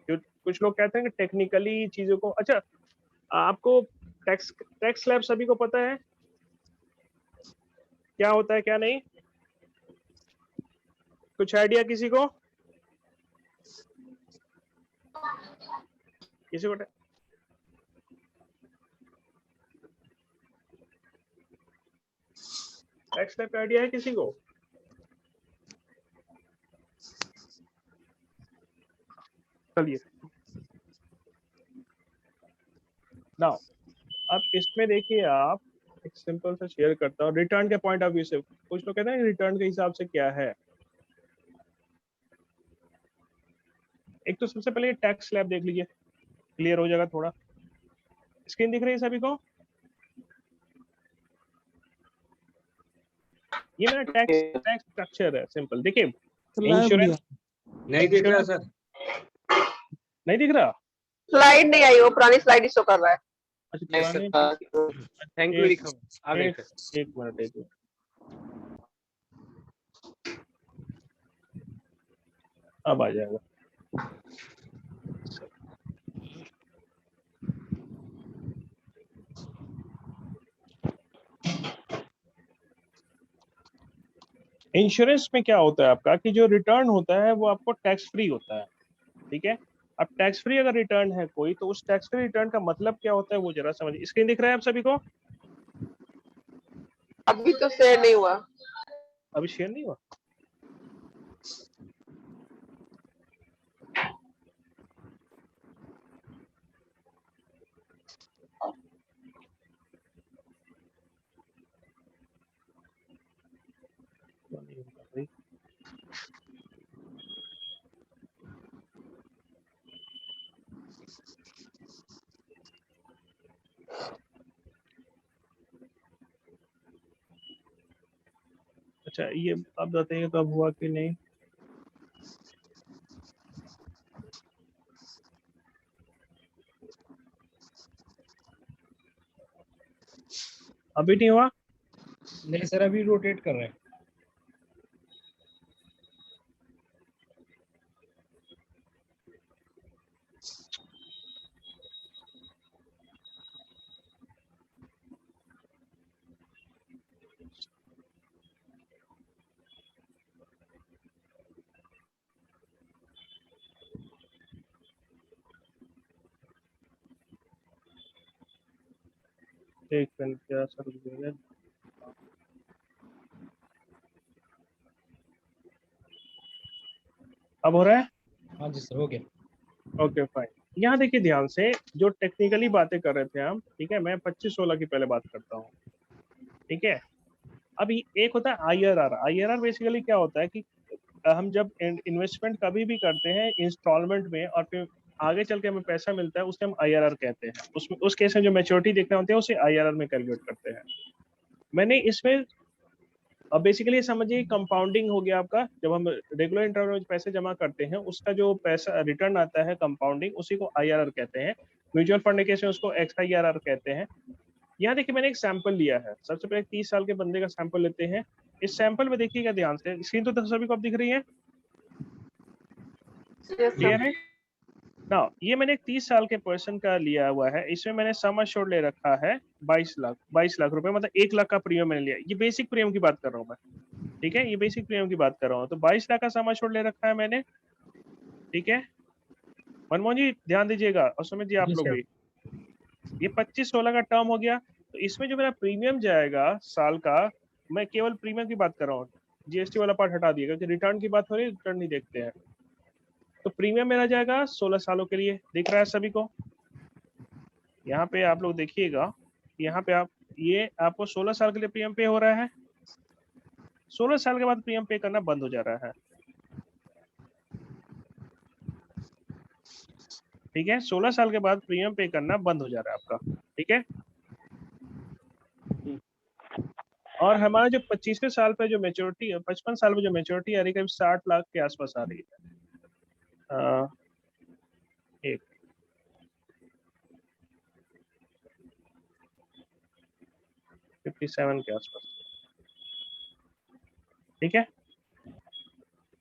जो कुछ लोग कहते हैं कि टेक्निकली चीजों को, अच्छा आपको टैक्स स्लैब सभी को पता है क्या होता है क्या नहीं? कुछ आइडिया किसी को? किसी को टैक्स स्लैब का आइडिया है किसी को? चलिए नाउ अब इसमें देखिए आप एक सिंपल सा शेयर करता हूँ रिटर्न के पॉइंट ऑफ व्यू से। कुछ लोग कहते हैं रिटर्न के हिसाब से क्या है। एक तो सबसे पहले टैक्स स्लैब देख लीजिए, क्लियर हो जाएगा थोड़ा। स्क्रीन दिख रही है सभी को? ये मेरा टैक्स स्ट्रक्चर है सिंपल। देखिए इंश्योरेंस नहीं दिख रहा सर। नहीं दिख रहा, स्लाइड नहीं आई, वो पुरानी स्लाइड शो कर रहा है। अच्छा नहीं पुराने थैंक यू लिखा हुआ है। आ गई सर। एक मिनट अब आ जाएगा। इंश्योरेंस में क्या होता है आपका कि जो रिटर्न होता है वो आपको टैक्स फ्री होता है, ठीक है। अब टैक्स फ्री अगर रिटर्न है कोई, तो उस टैक्स फ्री रिटर्न का मतलब क्या होता है वो जरा समझिए। स्क्रीन दिख रहा है आप सभी को? अभी तो शेयर नहीं हुआ। अभी शेयर नहीं हुआ? अच्छा ये आप बताइए कब हुआ कि नहीं। अभी नहीं हुआ? नहीं सर, अभी रोटेट कर रहे हैं। एक मिनट क्या सर रुकिएगा। अब हो रहा है? हाँ जी सर, हो गया। Okay fine. यहाँ देखिए ध्यान से, जो टेक्निकली बातें कर रहे थे हम, ठीक है, मैं 25-16 की पहले बात करता हूँ, ठीक है। अभी एक होता है IRR। IRR बेसिकली क्या होता है कि हम जब इन्वेस्टमेंट कभी भी करते हैं इंस्टॉलमेंट में और फिर आगे चल के हमें पैसा मिलता है, उसे हम IRR कहते हैं। उसमें उस केस में जो मैच्योरिटी देखना होती है उसे IRR में कैलकुलेट करते हैं। मैंने इसमें अब बेसिकली समझिए कंपाउंडिंग हो गया आपका। जब हम रेगुलर इंटरवल में पैसे जमा करते हैं उसका जो पैसा रिटर्न आता है कंपाउंडिंग, उसी को IRR कहते हैं। म्यूचुअल फंड के केस में उसको XIRR कहते हैं। यहाँ देखिए मैंने एक सैंपल लिया है। सबसे पहले 30 साल के बंदे का सैंपल लेते हैं। इस सैंपल में देखिएगा ध्यान से, स्क्रीन तो सभी को अब दिख रही है, क्लियर है ना। ये मैंने एक 30 साल के पर्सन का लिया हुआ है। इसमें मैंने सम एश्योर्ड ले रखा है 22 लाख रुपए, मतलब 1 लाख का प्रीमियम मैंने लिया। ये बेसिक प्रीमियम की बात कर रहा हूँ मैं, ठीक है, ये बेसिक प्रीमियम की बात कर रहा हूँ। तो 22 लाख का सम एश्योर्ड ले रखा है मैंने, ठीक है। मनमोहन जी ध्यान दीजिएगा और समझिए आप लोग भी। ये 25-16 का टर्म हो गया। तो इसमें जो मेरा प्रीमियम जाएगा साल का, मैं केवल प्रीमियम की बात कर रहा हूँ, GST वाला पार्ट हटा दिएगा कि रिटर्न की बात हो रही है, रिटर्न नहीं देखते हैं। तो प्रीमियम मेरा जाएगा 16 सालों के लिए। दिख रहा है सभी को? यहाँ पे आप लोग देखिएगा, यहाँ पे आप ये आपको 16 साल के लिए प्रीमियम पे हो रहा है। 16 साल के बाद प्रीमियम पे करना बंद हो जा रहा है, ठीक है। 16 साल के बाद प्रीमियम पे करना बंद हो जा रहा है आपका, ठीक है। और हमारा जो 25वें साल पे जो मैच्योरिटी है, 55 साल में जो मैच्योरिटी आ रही है, करीब 60 लाख के आसपास आ रही है। एक 57 के आसपास, ठीक है।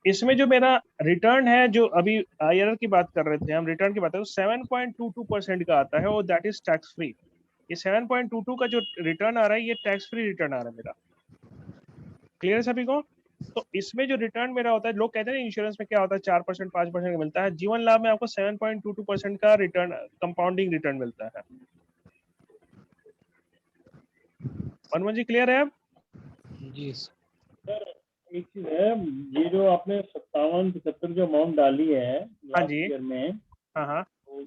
इसमें जो मेरा रिटर्न है, जो अभी IRR की बात कर रहे थे हम, रिटर्न की बात है, 7.22% का आता है, वो दैट इज टैक्स फ्री। ये 7.22 का जो रिटर्न आ रहा है, ये टैक्स फ्री रिटर्न आ रहा है मेरा। क्लियर है सभी को? तो इसमें जो रिटर्न मेरा होता है, लोग कहते हैं इंश्योरेंस में क्या होता है 4% 5% का मिलता है, जीवन लाभ में आपको 7.22% का रिटर्न, कंपाउंडिंग रिटर्न मिलता है। मनमोहन जी क्लियर है अब? जी सर एक चीज है, ये जो आपने 57-75 जो अमाउंट डाली है लास्ट जी। ईयर में, हाँ तो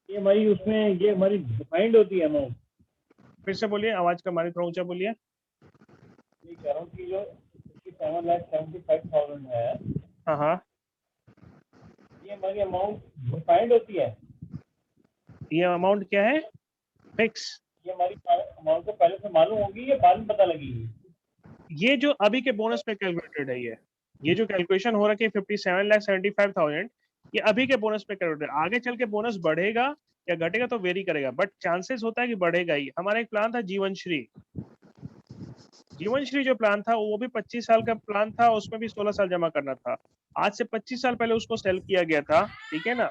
ये हमारी उसमें ये हमारी डिफाइंड होती है अमाउंट। फिर से बोलिए, आवाज कम आ रही, थोड़ा ऊंचा बोलिए। ये कह रहा हूँ कि जो 57,75,000 है, हाँ हाँ, ये हमारी अमाउंट डिफाइंड होती है। ये अमाउंट क्या है? फिक्स। ये हमारी अमाउंट को पहले से मालूम होगी या बाद में पता लगेगी? ये जो अभी के बोनस पे कैलकुलेटेड है, ये जो कैलकुलेशन हो रहा है 57,75,000, ये अभी के बोनस पे कैलकुलेटेड। आगे चल के बोनस बढ़ेगा या घटेगा तो वेरी करेगा, बट चांसेस होता है कि बढ़ेगा ही। हमारा एक प्लान था जीवन श्री जो प्लान था वो भी 25 साल का प्लान था, उसमें भी 16 साल जमा करना था। आज से 25 साल पहले उसको सेल किया गया था, ठीक है ना।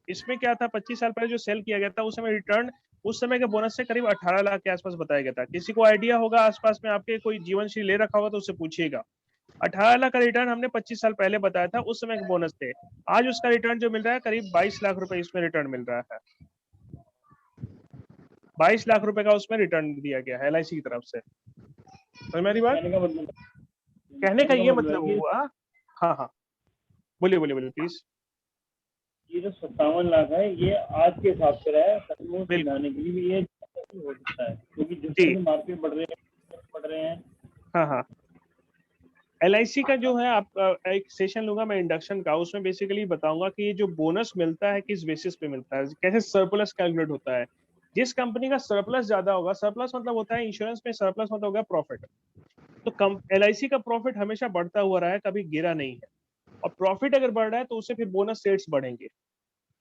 इसमें क्या था, 25 साल पहले जो सेल किया गया था उस समय रिटर्न उस समय के बोनस से करीब 18 लाख के आसपास बताया गया था। किसी को आइडिया होगा आसपास में आपके कोई जीवन श्री ले रखा होगा तो उससे पूछिएगा। 18 लाख का रिटर्न हमने 25 साल पहले बताया था, उस समय के बोनस थे। आज उसका रिटर्न जो मिल रहा है करीब 22 लाख रुपए इसमें रिटर्न मिल रहा है। 22 लाख रुपए का उसमें रिटर्न दिया गया है LIC की तरफ से। तो मेरी बात कहने का ये मतलब हुआ। हाँ हाँ, बोलिए बोलिए बोलिए प्लीज। ये जो 57 लाख है, ये आज के हिसाब से रहा है, कस्टमर को समझाने के लिए भी ये हो सकता है, क्योंकि जिस तरह से मार्केट बढ़ रहे हैं। हाँ हाँ, LIC का जो है, आप एक सेशन लूंगा मैं इंडक्शन का, उसमें बेसिकली बताऊंगा कि ये जो बोनस मिलता है किस बेसिस पे मिलता है, कैसे सरप्लस कैलकुलेट होता है। जिस कंपनी का सरप्लस ज्यादा होगा, सरप्लस मतलब होता है इंश्योरेंस में, सरप्लस मतलब होगा प्रॉफिट। तो LIC का प्रॉफिट हमेशा बढ़ता हुआ रहा है, कभी गिरा नहीं है। और प्रॉफिट अगर बढ़ रहा है तो उससे फिर बोनस रेट्स बढ़ेंगे।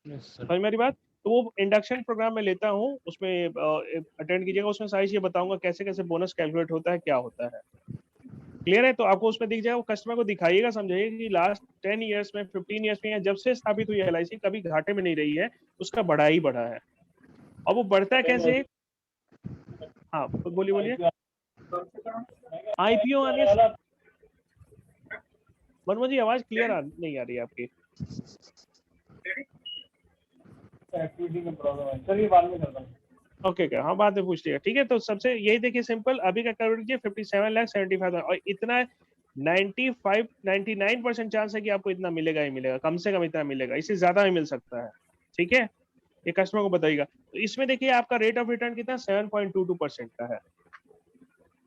समझ मेरी बात? तो वो इंडक्शन प्रोग्राम में लेता हूँ, उसमें अटेंड कीजिएगा, उसमें सारी चीजें बताऊंगा कैसे कैसे बोनस कैलकुलेट होता है, क्या होता है। क्लियर है? तो आपको उसमें दिख जाएगा, वो कस्टमर को दिखाइएगा, समझाइएगा कि लास्ट 10 ईयर्स में, 15 ईयर्स में, जब से स्थापित हुई LIC कभी घाटे में नहीं रही है, उसका बढ़ा ही बढ़ा है। और वो बढ़ता है कैसे? हाँ बोलिए बोलिए। IPO आने से, मनमोहन जी आवाज क्लियर नहीं आ रही है आपकी। एक्टिविटी में प्रॉब्लम है सर, ये बाद में करता हूँ। ओके ओके, हाँ बाद में पूछ लिया, ठीक है। तो सबसे यही देखिए सिंपल, अभी का कैलकुलेट कीजिए 57,75,000, और इतना 99% चांस है कि आपको इतना मिलेगा ही मिलेगा, कम से कम इतना मिलेगा, इससे ज्यादा भी मिल सकता है, ठीक है। ये कस्टमर को बताइएगा। तो इसमें देखिए आपका रेट ऑफ रिटर्न कितना 7.22% का है।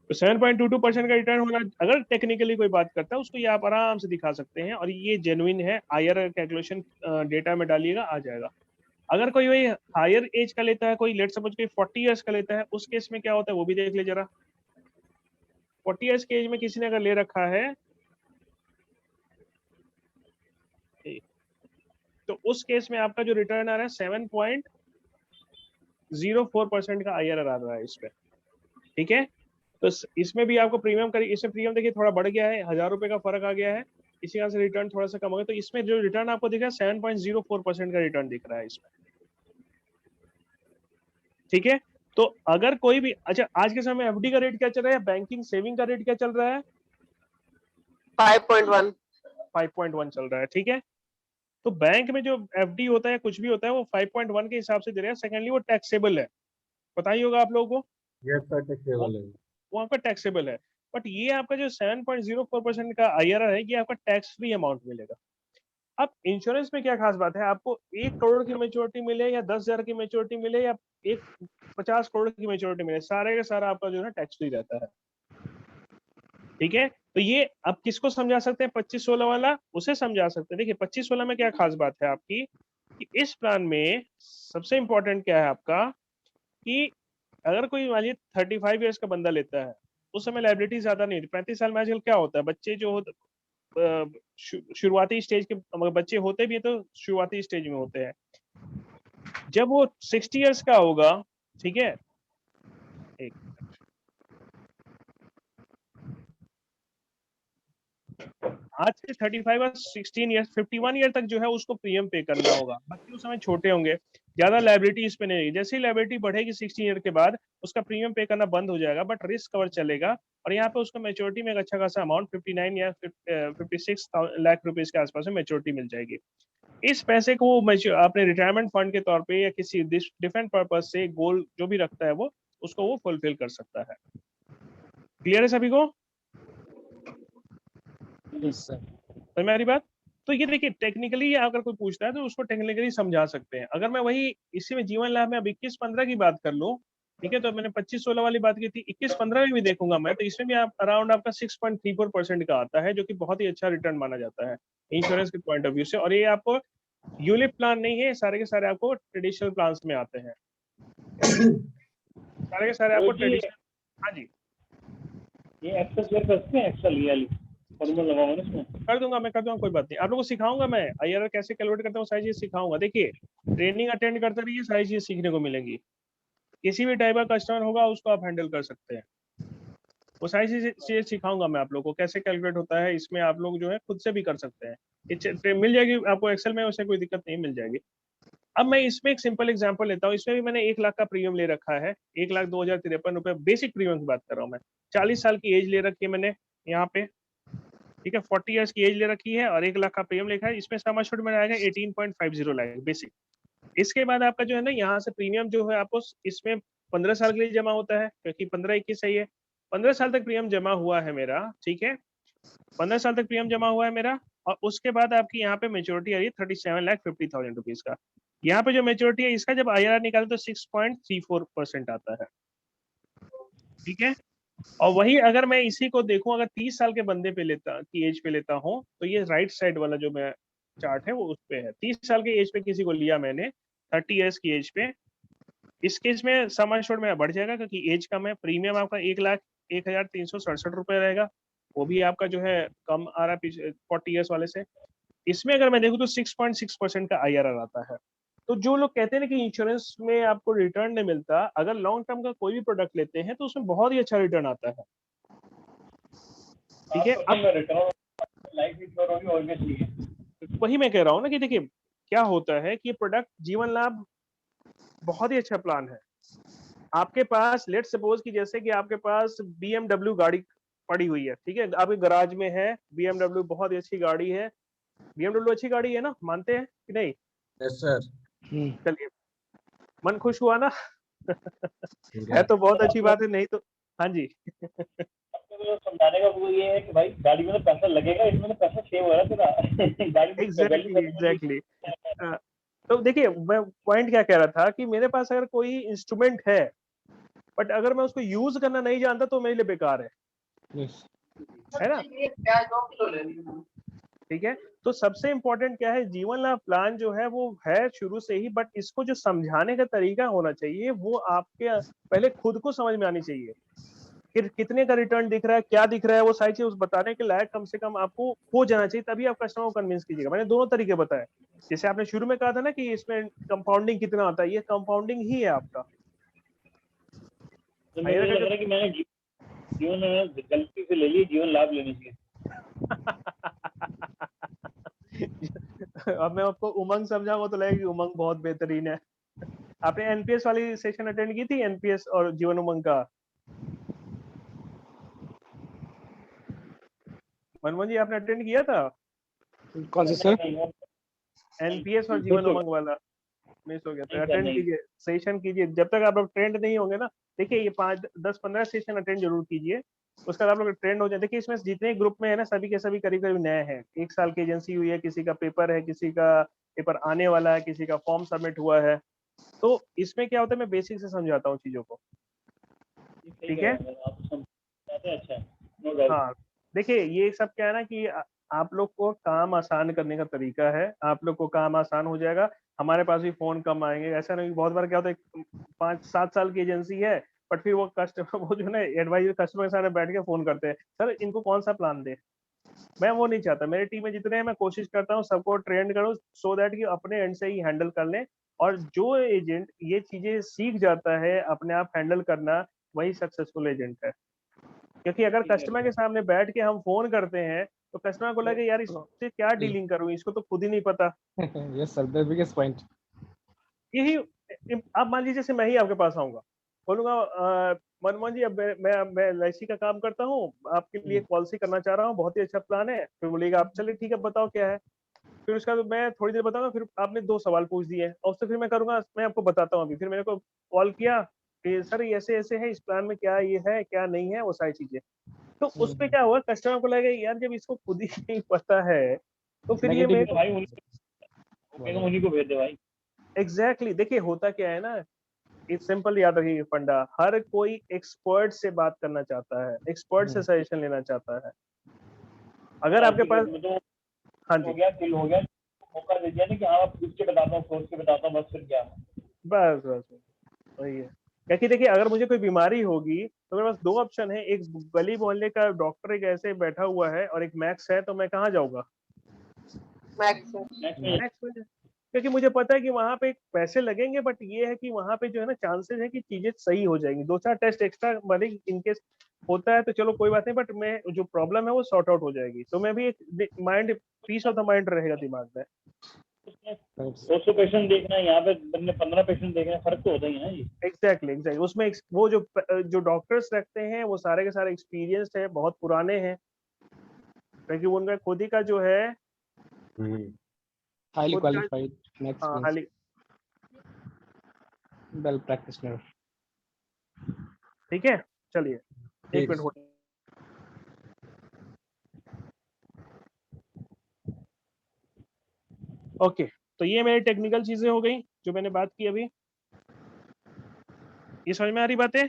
तो 7.22% का रिटर्न होना, अगर टेक्निकली कोई बात करता है उसको ये आप आराम से दिखा सकते हैं, और ये जेन्युइन है। IR कैलकुलेशन डेटा में डालिएगा, आ जाएगा। अगर कोई वही हायर एज का लेता है, कोई लेट सपोज कोई 40 इयर्स का लेता है, उस केस में क्या होता है वो भी देख ले जरा। 40 इयर्स के एज में किसी ने अगर ले रखा है तो उस केस में आपका जो रिटर्न आ रहा है 7.04% का IRR आ रहा है इस पे, ठीक है। तो इसमें भी आपको प्रीमियम करिए, इसमें प्रीमियम देखिए थोड़ा बढ़ गया है, 1000 रुपए का फर्क आ गया है, इसी कारण से रिटर्न थोड़ा सा कम हो गया। तो इसमें जो रिटर्न आपको दिख रहा है 7.04% का रिटर्न दिख रहा है इसमें, ठीक है। तो अगर कोई भी, अच्छा आज के समय FD का रेट क्या चल रहा है, बैंकिंग सेविंग का रेट क्या चल रहा है? 5.1 चल रहा है, ठीक है। तो बैंक में जो FD होता है, कुछ भी होता है, वो 5.1 के हिसाब से दे रहे हैं। सेकेंडली वो टैक्सेबल है, पता ही होगा आप लोगों को। यस सर, टैक्सेबल है, वो आपका टैक्सेबल है। बट ये आपका जो 7.04% का IRR है, ये आपका टैक्स फ्री अमाउंट मिलेगा। अब इंश्योरेंस में क्या खास बात है, आपको 1 करोड़ की मेच्योरिटी मिले या 10,000 की मेच्योरिटी मिले या 50 करोड़ की मेच्योरिटी मिले, सारे का सारा आपका जो है टैक्स फ्री रहता है, ठीक है। तो ये आप किसको समझा सकते हैं? 25-16 वाला, उसे समझा सकते हैं। देखिए 25-16 में क्या खास बात है आपकी, कि इस प्लान में सबसे इंपॉर्टेंट क्या है आपका, कि अगर कोई मान लीजिए 35 ईयर्स का बंदा लेता है, उस समय लाइबिलिटी ज्यादा नहीं। 35 साल में आजकल क्या होता है, बच्चे जो होते शुरुआती स्टेज के, मगर बच्चे होते भी है तो शुरुआती स्टेज में होते हैं। जब वो 60 ईयर्स का होगा, ठीक है, एक आज से 35 और 16 ईयर्स 51 ईयर तक जो है उसको प्रीमियम पे करना होगा। बच्चे उस समय छोटे होंगे, ज्यादा लाइबिलिटी इस पे नहीं रहेगी। जैसे ही लाइबिलिटी बढ़ेगी 16 ईयर के बाद, उसका प्रीमियम पे करना बंद हो जाएगा, बट रिस्क कवर चलेगा। और यहाँ पे उसको मेच्योरिटी में एक अच्छा खासा अमाउंट 59 या 56 लाख रुपीज के आसपास में मेच्योरिटी मिल जाएगी। इस पैसे को अपने रिटायरमेंट फंड के तौर पे या किसी डिफरेंट पर्पज से गोल जो भी रखता है वो, उसको वो फुलफिल कर सकता है। क्लियर है सभी को? तो मेरी बात, तो ये देखिए टेक्निकली अगर कोई पूछता है तो उसको टेक्निकली समझा सकते हैं। अगर मैं वही इसी में जीवन लाभ में अब 21-15 की बात कर लूं, ठीक है, तो मैंने 25-16 वाली बात की थी, 21-15 में भी देखूंगा मैं, तो इसमें भी आप अराउंड आपका 6.34% का आता है, जो कि बहुत ही अच्छा रिटर्न माना जाता है इंश्योरेंस के पॉइंट ऑफ व्यू से। और ये आपको यूलिप प्लान नहीं है, सारे के सारे आपको ट्रेडिशनल प्लान में आते हैं, सारे के सारे आपको ट्रेडिशनल। हाँ जी, ये एक्सेल शेयर कर सकते हैं, एक्सेल ये वाली फॉर्मूला लगाओ ना इसमें। कर दूंगा मैं, कर दूंगा, कोई बात नहीं। आप लोगों को सिखाऊंगा मैं, IRR कैसे कैलकुलेट करता हूँ, सारी चीज सिखाऊंगा। देखिए, ट्रेनिंग अटेंड करते रहिए, सारी चीज सीखने को मिलेंगी। किसी भी टाइप का कस्टमर होगा उसको आप हैंडल कर सकते हैं, वो सारी चीजें सिखाऊंगा मैं आप लोगों को, कैसे कैलकुलेट होता है। इसमें आप लोग जो है खुद से भी कर सकते हैं, मिल जाएगी आपको एक्सेल में, उससे कोई दिक्कत नहीं, मिल जाएगी। अब मैं इसमें एक सिंपल एग्जांपल लेता हूँ। इसमें भी मैंने 1 लाख का प्रीमियम ले रखा है, 1,02,053 रुपए बेसिक प्रीमियम की बात कर रहा हूँ मैं। 40 साल की एज ले रखी है मैंने यहाँ पे, ठीक है, 40 इयर्स की एज ले रखी है और 1 लाख का प्रीमियम लिखा है। इसमें सम एश्योर्ड में आएगा 18.50 लाख बेसिक। इसके बाद आपका जो है ना, यहाँ से प्रीमियम जो है आपको इसमें 15 साल के लिए जमा होता है, क्योंकि 15-21 सही है। 15 साल तक प्रीमियम जमा हुआ है मेरा, ठीक है, 15 साल तक प्रीमियम जमा हुआ है मेरा। और उसके बाद आपकी यहाँ पे मेच्योरिटी आ रही है 37,50,000 रुपीज का। यहाँ पे जो मेच्योरिटी है इसका जब IRR निकाले तो 6.34% आता है, ठीक है। और वही अगर मैं इसी को देखूं, अगर 30 साल के बंदे पे लेता की एज पे लेता हूं, तो ये राइट साइड वाला जो मैं चार्ट है वो उस पे है। 30 साल के एज पे किसी को लिया मैंने, 30 इयर्स की एज पे, इस केस में सम एश्योर्ड में बढ़ जाएगा क्योंकि एज कम है। प्रीमियम आपका 1,01,367 रुपए रहेगा, वो भी आपका जो है कम आ रहा है 40 इयर्स वाले से। इसमें अगर मैं देखूं तो 6.6% का IRR आता है। तो जो लोग कहते हैं ना कि इंश्योरेंस में आपको रिटर्न नहीं मिलता, अगर लॉन्ग टर्म का कोई भी प्रोडक्ट लेते हैं तो उसमें बहुत ही अच्छा रिटर्न आता है, ठीक है। अब लाइफ इंश्योरेंस होगी ऑब्वियसली, वही मैं कह रहा हूँ ना कि देखिए क्या होता है कि ये प्रोडक्ट जीवन लाभ बहुत ही अच्छा प्लान है। आपके पास लेट सपोज कि जैसे कि आपके पास BMW गाड़ी पड़ी हुई है, ठीक है, आपके गराज में है BMW, बहुत ही अच्छी गाड़ी है। BMW अच्छी गाड़ी है ना, मानते हैं कि नहीं? Yes sir. चलिए, मन खुश हुआ ना? है तो बहुत अच्छी बात है, नहीं तो हाँ जी। तो समझाने का वो ये है कि भाई गाड़ी में तो पैसा लगेगा, इसमें तो पैसा सेव हो रहा है तेरा। गाड़ी एग्जैक्टली। तो देखिए मैं पॉइंट क्या कह रहा था कि मेरे पास अगर कोई इंस्ट्रूमेंट है, बट अगर मैं उसको यूज करना नहीं जानता तो मेरे लिए बेकार है ना, ठीक है। तो सबसे इम्पोर्टेंट क्या है, जीवन लाभ प्लान जो है वो है शुरू से ही, बट इसको जो समझाने का तरीका होना चाहिए वो आपके पहले खुद को समझ में आनी चाहिए कि कितने का रिटर्न दिख रहा है, क्या दिख रहा है, वो सारी चीज उस बताने के लायक कम से कम आपको हो जाना चाहिए, तभी आप कस्टमर को कन्विंस कीजिएगा। मैंने दोनों तरीके बताए, जैसे आपने शुरू में कहा था ना कि इसमें कंपाउंडिंग कितना आता है, ये कंपाउंडिंग ही है आपका। तो मुझे लग रहा है कि मैंने जीवन गलती से ले ली, जीवन लाभ लेनी चाहिए। अब मैं आपको उमंग समझाऊंगा तो लगेगा कि उमंग बहुत बेहतरीन है। आपने NPS वाली सेशन अटेंड की थी, NPS और जीवन उमंग का? मनमोहन जी आपने अटेंड किया था? कौन सा सर? NPS और जीवन उमंग वाला मिस हो गया था। अटेंड कीजिए, सेशन कीजिए, जब तक आप ट्रेंड नहीं होंगे ना। देखिए ये 5-10-15 सेशन अटेंड जरूर कीजिए, उसके बाद आप लोग ट्रेंड हो जाए। देखिए इसमें जितने ग्रुप में है ना, सभी के सभी करीब करीब नए हैं। 1 साल की एजेंसी हुई है, किसी का पेपर है, किसी का पेपर आने वाला है, किसी का फॉर्म सबमिट हुआ है। तो इसमें क्या होता है, मैं बेसिक से समझाता हूँ चीजों को, ठीक है। अच्छा, नो डाउट। हाँ देखिए ये सब क्या है ना कि आप लोग को काम आसान करने का तरीका है, आप लोग को काम आसान हो जाएगा। हमारे पास भी फोन कम आएंगे, ऐसा नहीं। बहुत बार क्या होता है 5-7 साल की एजेंसी है, बट फिर वो कस्टमर वो जो है ना एडवाइजर कस्टमर के सामने बैठ के फोन करते हैं, सर इनको कौन सा प्लान दे। मैं वो नहीं चाहता, मेरी टीम में जितने हैं मैं कोशिश करता हूँ सबको ट्रेंड करूँ, सो दैट कि अपने एंड से ही हैंडल कर लें। और जो एजेंट ये चीजें सीख जाता है अपने आप हैंडल करना, वही सक्सेसफुल एजेंट है। क्योंकि अगर कस्टमर के सामने बैठ के हम फोन करते हैं तो कस्टमर को लगे यार इससे क्या डीलिंग करूं, इसको तो खुद ही नहीं पता। Yes sir, the biggest point यही आप मान लीजिए जैसे मैं ही आपके पास आऊंगा, बोलूंगा मनमोहन जी अब मैं LIC का काम करता हूँ, आपके लिए पॉलिसी करना चाह रहा हूँ, बहुत ही अच्छा प्लान है। फिर बोलेगा आप चलिए ठीक है बताओ क्या है। फिर उसका मैं थोड़ी देर बताऊंगा, फिर आपने 2 सवाल पूछ दिए और उससे फिर मैं करूंगा, मैं आपको बताता हूँ। अभी फिर मेरे को कॉल किया कि सर ऐसे ऐसे है, इस प्लान में क्या ये है क्या नहीं है, वो सारी चीजें। तो उस पे क्या हुआ, कस्टमर को लगे यार जब इसको खुद ही नहीं पता है तो फिर ये मैं भाई उन्हीं को भेज दे भाई। एग्जैक्टली देखिए होता क्या है ना इस सिंपल याद रखिए फंडा, हर कोई एक्सपर्ट से बात करना चाहता है, एक्सपर्ट से सजेशन लेना चाहता है। अगर आपके पास हाँ जी हो गया फिल हो गया, मौका दे दिया ना कि हाँ आप पूछ के बताता हूँ, सोच के बताता हूँ, बस फिर क्या। बस बस वही है। क्योंकि देखिए अगर मुझे कोई बीमारी होगी तो मेरे पास दो ऑप्शन है, एक गली मोहल्ले का डॉक्टर एक ऐसे बैठा हुआ है और एक मैक्स है, तो मैं कहाँ जाऊंगा? मैक्स मैक्स में, क्योंकि मुझे पता है कि वहां पे पैसे लगेंगे, बट ये है कि वहां पे जो है ना चांसेस है कि चीजें सही हो जाएंगी। 2-4 टेस्ट एक्स्ट्रा भले इनकेस होता है तो चलो कोई बात नहीं, बट मैं जो प्रॉब्लम है वो सॉर्ट आउट हो जाएगी, तो मैं भी एक mind, peace of the mind रहेगा दिमाग में। 200 पेशेंट देखना है, यहाँ पे बंदे 15 पेशेंट देख रहे हैं, फर्क तो होता ही है ना जी। एग्जैक्टली उसमें वो जो डॉक्टर्स रखते हैं वो सारे के सारे एक्सपीरियंस्ड है, बहुत पुराने हैं, क्योंकि उनका खुद ही का जो है हाईली खुद का, क्वालिफाइड हाँ मैक्स हाली, वेल प्रैक्टिशनर। ठीक है चलिए एक मिनट हो। ओके, तो ये मेरी टेक्निकल चीजें हो गई जो मैंने बात की अभी, ये समझ में आ रही बातें?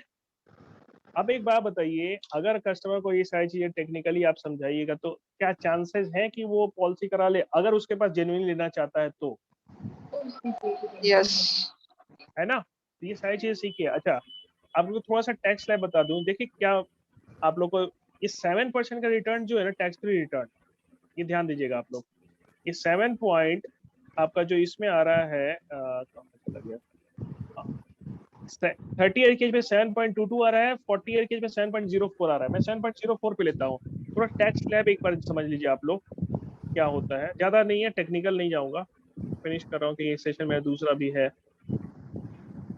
अब एक बात बताइए, अगर कस्टमर को ये सारी चीजें टेक्निकली आप समझाइएगा तो क्या चांसेस है कि वो पॉलिसी करा ले, अगर उसके पास जेन्युइन लेना चाहता है तो? यस है ना? तो ये सारी चीजें सीखिए। अच्छा, आप लोग थोड़ा सा टैक्स स्लैब बता दूं, देखिए क्या आप लोग को ये 7% का रिटर्न जो है ना टैक्स फ्री रिटर्न, ये ध्यान दीजिएगा आप लोग। ये 7 पॉइंट आपका जो इसमें आ रहा है कहाँ चला गया, 30 ईयर केज में 7.22 आ रहा है, 40 ईयर केज में 7.04 आ रहा है। मैं 7.04 पे लेता हूँ। थोड़ा टैक्स स्लैब एक बार समझ लीजिए आप लोग क्या होता है, ज्यादा नहीं है, टेक्निकल नहीं जाऊंगा, फिनिश कर रहा हूँ कि ये सेशन मेरा दूसरा भी है।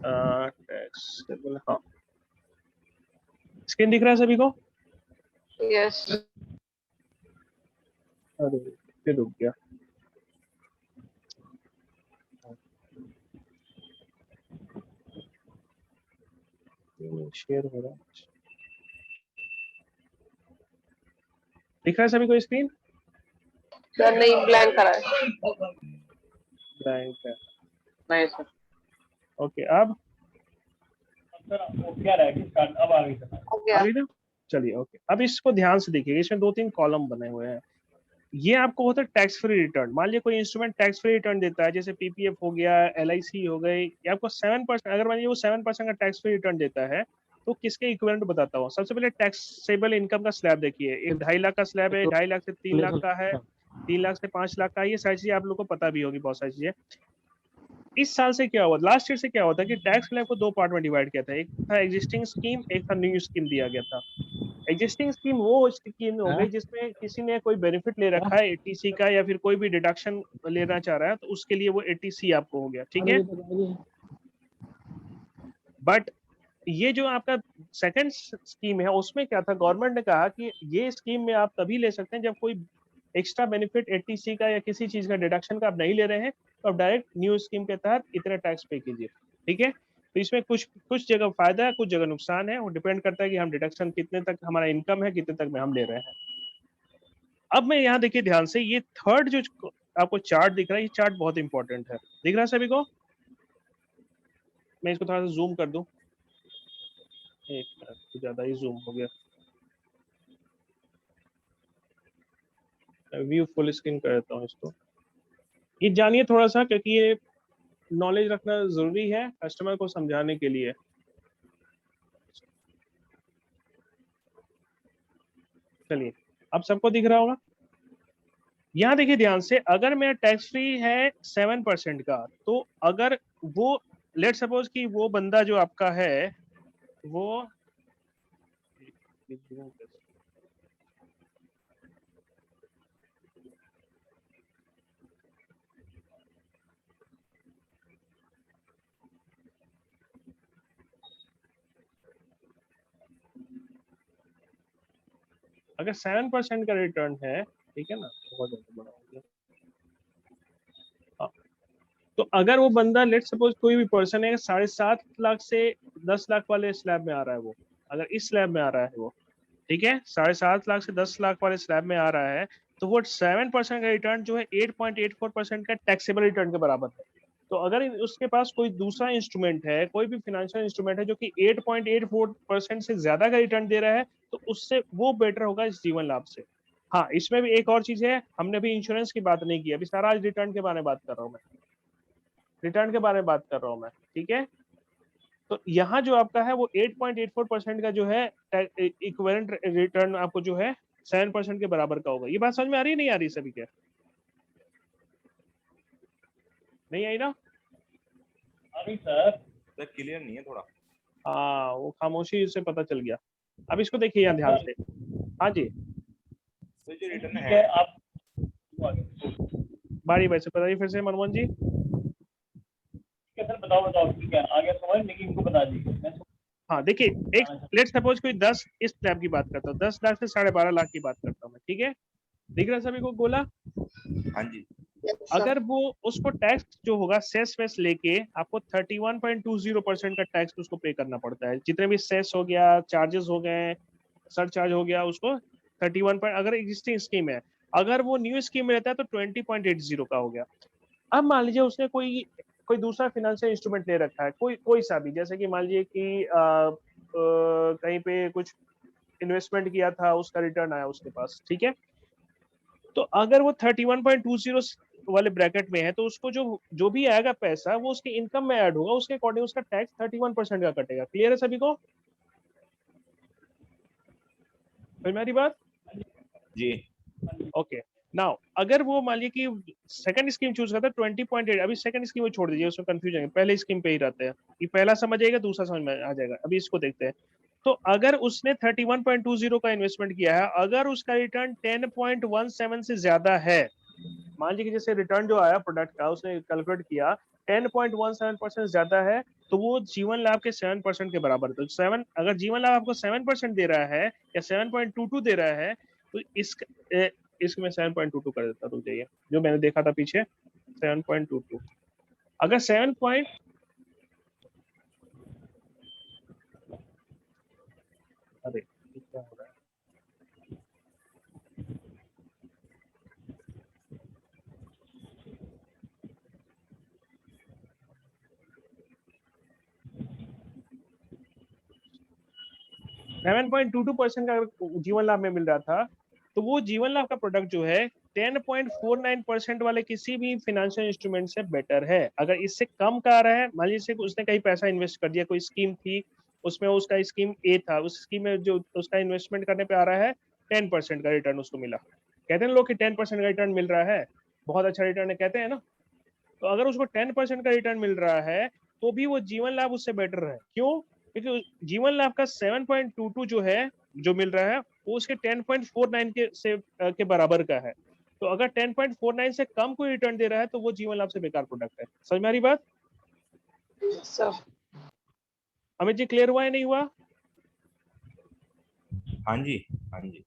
टैक्स हाँ, स्क्रीन दिख रहा है सभी को? यस अरे फिर रुक गया, शेयर हो रहा है, दिख रहा है सभी को स्क्रीन? सर नहीं, ब्लैंक करा है। ब्लैंक है, नहीं सर। ओके अब सर वो क्या रहा है कि अब आ गई सर। हो गया। आ गई ना? चलिए ओके, अब इसको ध्यान से देखिए, इसमें 2-3 कॉलम बने हुए हैं। ये आपको होता है टैक्स फ्री रिटर्न। मान लिया कोई इंस्ट्रूमेंट टैक्स फ्री रिटर्न देता है, जैसे पीपीएफ हो गया, LIC हो गई, ये आपको 7%, अगर मान लिया वो 7% का टैक्स फ्री रिटर्न देता है तो किसके इक्विवेलेंट बताता हूँ। सबसे पहले टैक्सेबल इनकम का स्लैब देखिए, एक 2.5 लाख का स्लैब है, 2.5 लाख से 3 लाख का है, 3 लाख से 5 लाख का, ये सारी चीजें आप लोग को पता भी होगी, बहुत सारी चीजें। इस साल से क्या हुआ, लास्ट ईयर से क्या होता है कि टैक्स स्लैब को 2 पार्ट में डिवाइड किया था, एक था एग्जिस्टिंग स्कीम, एक था न्यू स्कीम दिया गया था। एग्जिस्टिंग स्कीम वो स्कीम हो गई जिसमें किसी ने कोई बेनिफिट ले रखा है ATC का, या फिर कोई भी डिडक्शन लेना चाह रहा है तो उसके लिए वो ATC आपको हो गया, ठीक है। बट ये जो आपका सेकंड स्कीम है उसमें क्या था, गवर्नमेंट ने कहा कि ये स्कीम में आप तभी ले सकते हैं जब कोई एक्स्ट्रा बेनिफिट ATC का या किसी चीज का डिडक्शन का आप नहीं ले रहे हैं, तो आप डायरेक्ट न्यू स्कीम के तहत इतना टैक्स पे कीजिए, ठीक है। तो इसमें कुछ जगह फायदा है, कुछ जगह नुकसान है, वो डिपेंड करता है कि हम डिडक्शन कितने तक हमारा इनकम है, कितने तक में हम ले रहे हैं। अब मैं यहाँ देखिए ध्यान से, ये थर्ड जो आपको चार्ट दिख रहा है, ये चार्ट बहुत इंपॉर्टेंट है, दिख रहा है सभी को? मैं इसको थोड़ा सा जूम कर दूं, एक मिनट, ज्यादा ही जूम हो गया, व्यू फुल स्क्रीन कर देता हूँ इसको। ये जानिए थोड़ा सा, क्योंकि ये नॉलेज रखना जरूरी है कस्टमर को समझाने के लिए। चलिए अब सबको दिख रहा होगा। यहाँ देखिए ध्यान से, अगर मेरा टैक्स फ्री है 7% का, तो अगर वो लेट सपोज कि वो बंदा जो आपका है वो अगर 7% का रिटर्न है, ठीक है ना, बहुत ज्यादा बड़ा हो गया। हाँ, तो अगर वो बंदा लेट सपोज कोई भी पर्सन है 7.5 लाख से 10 लाख वाले स्लैब में आ रहा है, वो अगर इस स्लैब में आ रहा है वो, ठीक है, 7.5 लाख से 10 लाख वाले स्लैब में आ रहा है, तो वो 7% का रिटर्न जो है 8.84% का टैक्सेबल रिटर्न के बराबर है। तो अगर उसके पास कोई दूसरा इंस्ट्रूमेंट है, कोई भी फाइनेंशियल इंस्ट्रूमेंट है जो कि 8.84% से ज्यादा का रिटर्न दे रहा है, तो उससे वो बेटर होगा इस जीवन लाभ से। हाँ, इसमें भी एक और चीज है, हमने भी इंश्योरेंस की बात नहीं की, अभी सारा आज रिटर्न के बारे में बात कर रहा हूँ मैं, रिटर्न के बारे में बात कर रहा हूँ मैं, ठीक है। तो यहाँ जो आपका है वो 8.84% का जो है इक्विवेलेंट रिटर्न आपको जो है 7% के बराबर का होगा। ये बात समझ में आ रही है, नहीं आ रही सभी के? नहीं आई ना? अभी सर क्लियर नहीं है थोड़ा। हाँ, वो खामोशी से पता चल गया। अब इसको देखिए यहाँ ध्यान से। हाँ जी, तो जो रिटर्न ठीक है है आप बारी बारी से बताइए फिर से मनमोहन जी। ठीक है सर, बताओ ठीक है, आगे समझ, लेकिन इनको बता दीजिए। हाँ देखिए, एक लेट सपोज कोई 10 इस स्लैब की बात करता हूँ, 10 लाख से 12.5 लाख की बात करता हूँ मैं, ठीक है, दिख रहा है सभी को गोला? हाँ जी। अगर वो उसको टैक्स जो होगा सेस वेस लेके आपको 31.20% का टैक्स उसको पे करना पड़ता है। जितने भी सेस हो गया, चार्जेस हो गए, सर चार्ज हो गया, उसको 31 अगर एग्जिस्टिंग स्कीम है, अगर वो न्यू स्कीम में रहता है तो 20.80 का हो गया। अब मान लीजिए उसने कोई दूसरा फाइनेंशियल इंस्ट्रूमेंट ले रखा है, कोई सा भी, जैसे कि मान लीजिए कि कहीं पे कुछ इन्वेस्टमेंट किया था, उसका रिटर्न आया उसके पास, ठीक है। तो अगर वो 31.20 वाले ब्रैकेट में है तो उसको जो भी आएगा पैसा वो उसके इनकम में ऐड होगा, उसके अकॉर्डिंग उसका टैक्स 31% का कटेगा। क्लियर है सभी को? समझ में आ रही बात? जी। ओके, नाउ अगर वो मान लीजिए कि सेकंड स्कीम चूज करता है 20.8, अभी सेकंड स्कीम को छोड़ दीजिए, उसमें कंफ्यूजन है, पहले स्कीम पे ही रहते हैं, ये पहला समझ आएगा, दूसरा समझ में आ जाएगा। अभी इसको देखते हैं। तो अगर उसने 31.20 का इन्वेस्टमेंट किया है, अगर उसका रिटर्न 10.17 से ज्यादा है, मान लीजिए कि जैसे रिटर्न जो आया प्रोडक्ट का उसने कैलकुलेट किया 10.17% ज्यादा है, तो वो जीवन लाभ के 7% के बराबर। तो 7, अगर जीवन लाभ आपको 7% दे रहा है या 7.22 दे रहा है, तो इसमें 7.22 कर देता, रुक जाइए, जो मैंने देखा था पीछे 7.22, अगर 7 पॉइंट अरे क्या हो रहा है, %7.22 का जीवन लाभ में मिल रहा था, तो वो जीवन लाभ का प्रोडक्ट जो है 10.49% वाले किसी भी फाइनेंशियल इंस्ट्रूमेंट से बेटर है। अगर इससे कम का आ रहा है, मान लीजिए उसने कहीं पैसा इन्वेस्ट कर दिया, कोई स्कीम थी उसमें, उसका स्कीम ए था, उस स्कीम में जो उसका इन्वेस्टमेंट करने पे आ रहा है 10% का रिटर्न उसको मिला, कहते हैं लोग कि 10% का रिटर्न मिल रहा है, बहुत अच्छा रिटर्न है, कहते हैं ना। तो अगर उसको 10% का रिटर्न मिल रहा है तो भी वो जीवन लाभ उससे बेटर है। क्यों? क्योंकि जीवन लाभ का 7.22 जो है, जो मिल रहा है, वो उसके 10.49 के बराबर का है। तो अगर 10.49 से कम कोई रिटर्न दे रहा है तो वो जीवन लाभ से बेकार प्रोडक्ट है। समझ में आ रही बात? अमित जी, क्लियर हुआ है, नहीं हुआ? हाँ जी, हाँ जी।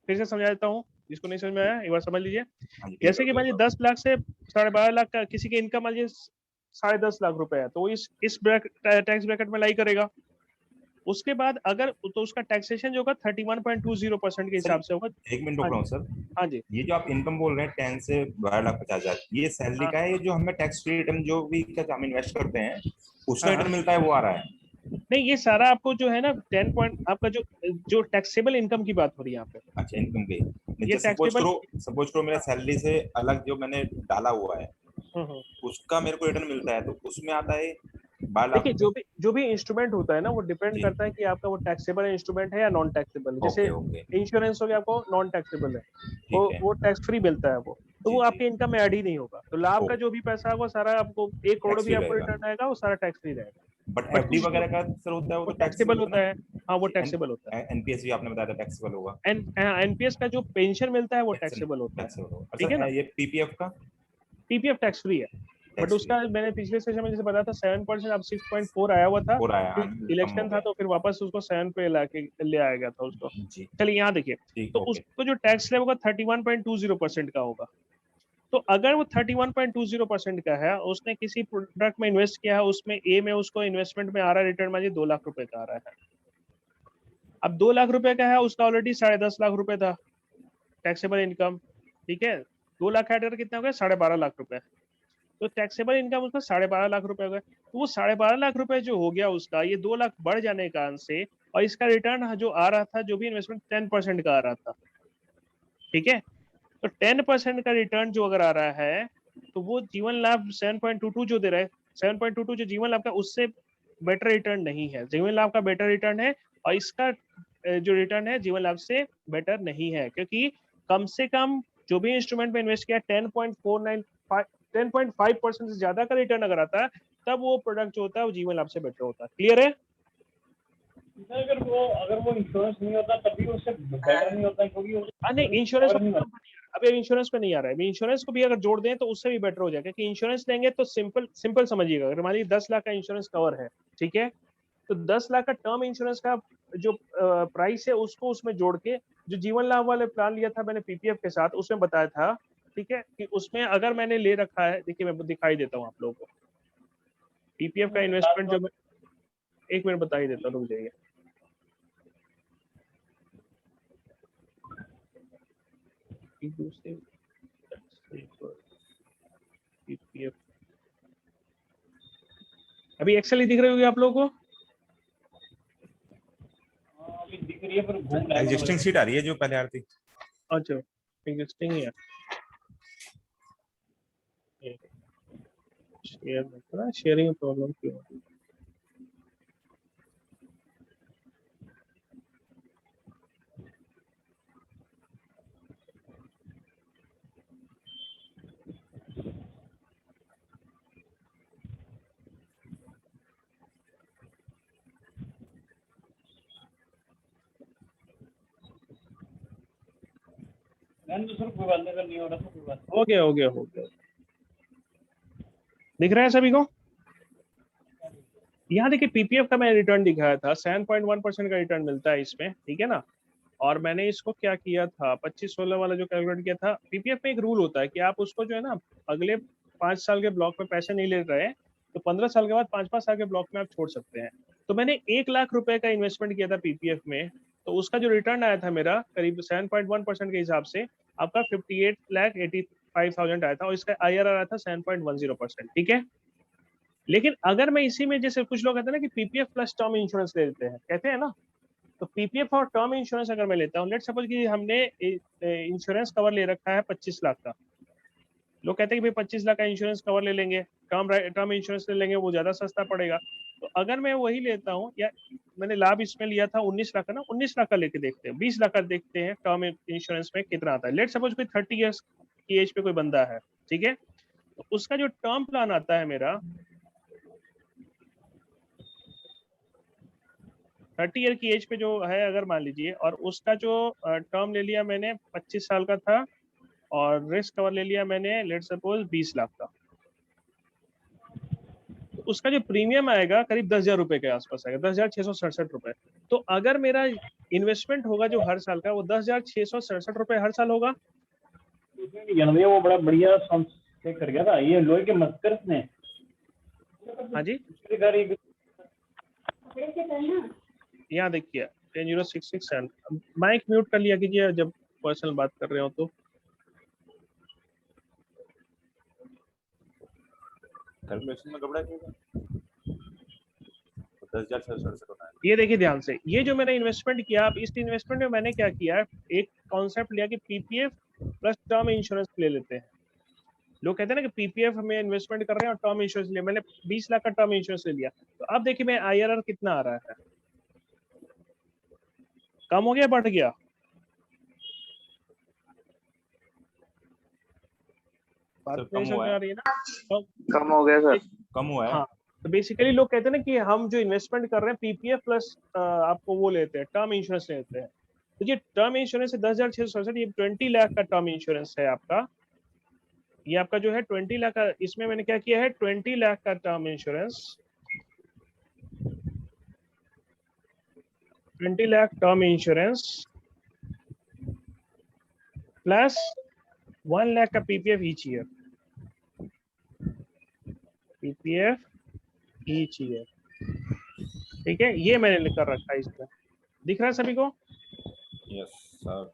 फिर से समझा देता हूँ, जिसको नहीं समझ में आया एक बार समझ लीजिए। हाँ जी, जैसे कि मान लीजिए 10 लाख से 12.5 लाख का किसी की इनकम मान लीजिए 10.5 लाख रुपए है, तो इस टैक्स ब्रैकेट में लाई करेगा। उसके बाद अगर तो उसका टैक्सेशन जो होगा 31.20% के हिसाब से होगा। एक मिनट रुक रहा हूँ सर। हाँ जी, ये जो आप इनकम बोल रहे हैं 10 से 12,50,000, ये सैलरी हाँ, का है, ये जो हमें टैक्स फ्री रिटर्न जो भी क्या हम इन्वेस्ट करते हैं उसका हाँ, रिटर्न मिलता है, वो आ रहा है? नहीं, ये सारा आपको जो है ना 10 पॉइंट आपका जो टैक्सेबल इनकम की बात हो रही है यहाँ पे। अच्छा, इनकम के ये सपोज टैक्सेबल, करो मेरा सैलरी से अलग जो मैंने डाला हुआ है हम्म, उसका मेरे को रिटर्न मिलता है, तो उसमें आता है 12 लाख देखिए जो भी इंस्ट्रूमेंट होता है ना, वो डिपेंड जी। करता है कि आपका वो टैक्सेबल इंस्ट्रूमेंट है या नॉन टैक्सेबल है। जैसे ओके इंश्योरेंस हो गया, आपको नॉन टैक्सेबल है, ठीक है वो टैक्स फ्री मिलता है वो, तो जी वो जी। आपके इनकम में ऐड ही नहीं होगा। तो लाभ का जो भी पैसा होगा सारा आपको 1 करोड़ टैक्स भी फ्री आपको रहेगा, रिटर्न आएगा, वो सारा टैक्स फ्री रहेगा। बट बट एफडी कुछ वगैरह का सर होता है वो वो तो टैक्सेबल टैक्सेबल होता होता है है। हाँ, वो ना? टैक्सेबल होता है। एनपीएस भी आपने बताया था टैक्सेबल होगा। एनपीएस का जो पेंशन मिलता है वो टैक्सेबल होता है, टैक्सेबल होगा। ठीक है ना। सर ये पीपीएफ का? पीपीएफ टैक्स फ्री है, बट टैक्स फ्री उसका मैंने पिछले सेशन में जैसे बताया था 7%, अब 6.4 आया हुआ था, हो रहा है, फिर कम हो इलेक्शन था गया तो फिर वापस उसको 7 पे ले आया गया था उसको। जी। चलिए यहाँ देखिए, ठीक, तो ओके। उसको जो टैक्स स्लैब होगा 31.20% का होगा। तो अगर वो 31.20% का है, उसने किसी प्रोडक्ट में इन्वेस्ट किया है, उसमें ए में उसको इन्वेस्टमेंट में आ रहा है रिटर्न मानिए 2 लाख रुपए का आ रहा है। अब 2 लाख रुपए का है, उसका ऑलरेडी 10.5 लाख रुपए था टैक्सेबल इनकम, ठीक है। 2 लाख ऐड कर कितना हो गया? 12.5 लाख रुपए। तो टैक्सेबल इनकम उसका 12.5 लाख रुपए हो गया। तो वो 12.5 लाख रुपए जो हो गया उसका, ये 2 लाख बढ़ जाने के कारण से, और इसका रिटर्न जो आ रहा था, जो भी इन्वेस्टमेंट 10% का आ रहा था, ठीक है। तो 10% का रिटर्न जो अगर आ रहा है, तो वो जीवन लाभ 7.22 जो दे रहा है, 7.22 जो जीवन लाभ का, उससे बेटर रिटर्न नहीं है। जीवन लाभ का बेटर रिटर्न है, और इसका जो रिटर्न है जीवन लाभ से बेटर नहीं है, क्योंकि कम से कम जो भी इंस्ट्रूमेंट में इन्वेस्ट किया 10.5% से ज्यादा का रिटर्न अगर आता है, तब वो प्रोडक्ट जो होता है वो जीवन लाभ से बेटर होता है। क्लियर है? अगर वो इंश्योरेंस नहीं होता तब भी उससे बेटर नहीं होता, क्योंकि नहीं, इंश्योरेंस अभी इंश्योरेंस पे नहीं आ रहा है। अभी इंश्योरेंस को भी अगर जोड़ दें तो उससे भी बेटर हो जाएगा, क्योंकि इंश्योरेंस लेंगे तो सिंपल समझिएगा, अगर मान लीजिए 10 लाख का इंश्योरेंस कवर है, ठीक है, तो 10 लाख का टर्म इंश्योरेंस का जो प्राइस है उसको उसमें जोड़ के, जो जीवन लाभ वाले प्लान लिया था मैंने पीपीएफ के साथ, उसमें बताया था, ठीक है, कि उसमें अगर मैंने ले रखा है, देखिए मैं दिखाई देता हूँ आप लोगों को पीपीएफ का इन्वेस्टमेंट, जो मैं एक मिनट बता ही देता हूँ, रुक जाइए। पीपीएफ अभी एक्सेल ही दिख रही होगी आप लोगों को? दिख रही है पर घूम रहा है। एग्जिस्टिंग सीट आ रही है जो पहले आ रही थी। अच्छा, एग्जिस्टिंग है। शेयर में शेयरिंग प्रॉब्लम क्यों है? कोई बात नहीं, अगर नहीं हो रहा तो कोई बात हो गया। दिख रहा है सभी को? यहाँ देखिए पीपीएफ का मैं रिटर्न दिखाया था, 7.1% का रिटर्न मिलता है इसमें, ठीक है ना। और मैंने इसको क्या किया था, 25-16 वाला जो कैलकुलेट किया था। पीपीएफ में एक रूल होता है कि आप उसको जो है ना, अगले 5 साल के ब्लॉक में पैसे नहीं ले रहे, तो 15 साल के बाद 5-5 साल के ब्लॉक में आप छोड़ सकते हैं। तो मैंने 1 लाख रुपए का इन्वेस्टमेंट किया था पीपीएफ में, तो उसका जो रिटर्न आया था मेरा करीब 7.1% के हिसाब से आपका 58,85,000 आया था, और इसका आईआरआर आया था 7.10%, ठीक है। लेकिन अगर मैं इसी में, जैसे कुछ लोग कहते हैं ना कि पीपीएफ प्लस टर्म इंश्योरेंस ले लेते हैं, कहते हैं ना, तो पीपीएफ और टर्म इंश्योरेंस अगर मैं लेता हूँ, लेट सपोज कि हमने इंश्योरेंस कवर ले रखा है 25 लाख का, लोग कहते हैं कि भाई 25 लाख का इंश्योरेंस कवर ले लेंगे, टर्म इंश्योरेंस ले लेंगे, वो ज्यादा सस्ता पड़ेगा। तो अगर मैं वही लेता हूँ, या मैंने लाभ इसमें लिया था 19 लाख का ना, 19 लाख का लेके देखते हैं, 20 लाख का देखते हैं टर्म इंश्योरेंस में कितना आता है। लेट सपोज कोई 30 ईयर्स की एज पे कोई बंदा है, ठीक है, तो उसका जो टर्म प्लान आता है मेरा 30 ईयर की एज पे जो है, अगर मान लीजिए, और उसका जो टर्म ले लिया मैंने 25 साल का था, और रिस्क कवर ले लिया मैंने लेट सपोज 20 लाख का, तो उसका जो प्रीमियम आएगा करीब 10,000 रुपए के आसपास आएगा, 10,667 रुपए। तो अगर मेरा इन्वेस्टमेंट होगा जो हर साल का, वो 10,667 रुपए हर साल होगा। वो बड़ा बढ़िया कर गया था ये लोहे के मस्कर्स ने। हाँ जी, यहाँ देखिए 10,066 माइक म्यूट कर लिया कीजिए जब पर्सनल बात कर रहे हो तो। कैलकुलेशन में गड़बड़ा क्यों? 10,667 होता है। ये देखिए ध्यान से, ये जो मैंने इन्वेस्टमेंट किया, अब इस इन्वेस्टमेंट में मैंने क्या किया, एक कॉन्सेप्ट लिया कि पीपीएफ प्लस टर्म इंश्योरेंस ले लेते हैं। लोग कहते हैं ना कि पीपीएफ में इन्वेस्टमेंट कर रहे हैं और टर्म इंश्योरेंस लिया, मैंने 20 लाख का टर्म इंश्योरेंस ले लिया। तो अब देखिए मैं आईआरआर कितना आ रहा है, कम हो गया बढ़ गया? बात नहीं समझ आ रही है ना? कम हो गया सर। कम हुआ है। हाँ, तो बेसिकली लोग कहते हैं ना कि हम जो इन्वेस्टमेंट कर रहे हैं पीपीएफ प्लस आपको वो लेते हैं, टर्म इंश्योरेंस लेते हैं। तो ये टर्म इंश्योरेंस है 10,667, ये 20 लाख का टर्म इंश्योरेंस है आपका। ये आपका जो है 20 लाख का, इसमें मैंने क्या किया है 20 लाख का term insurance, 20 lakh term insurance plus 1 lakh का PPF each year, PPF each year, ठीक है। ये मैंने लिख कर रखा है इसमें, दिख रहा है सभी को? Yes sir.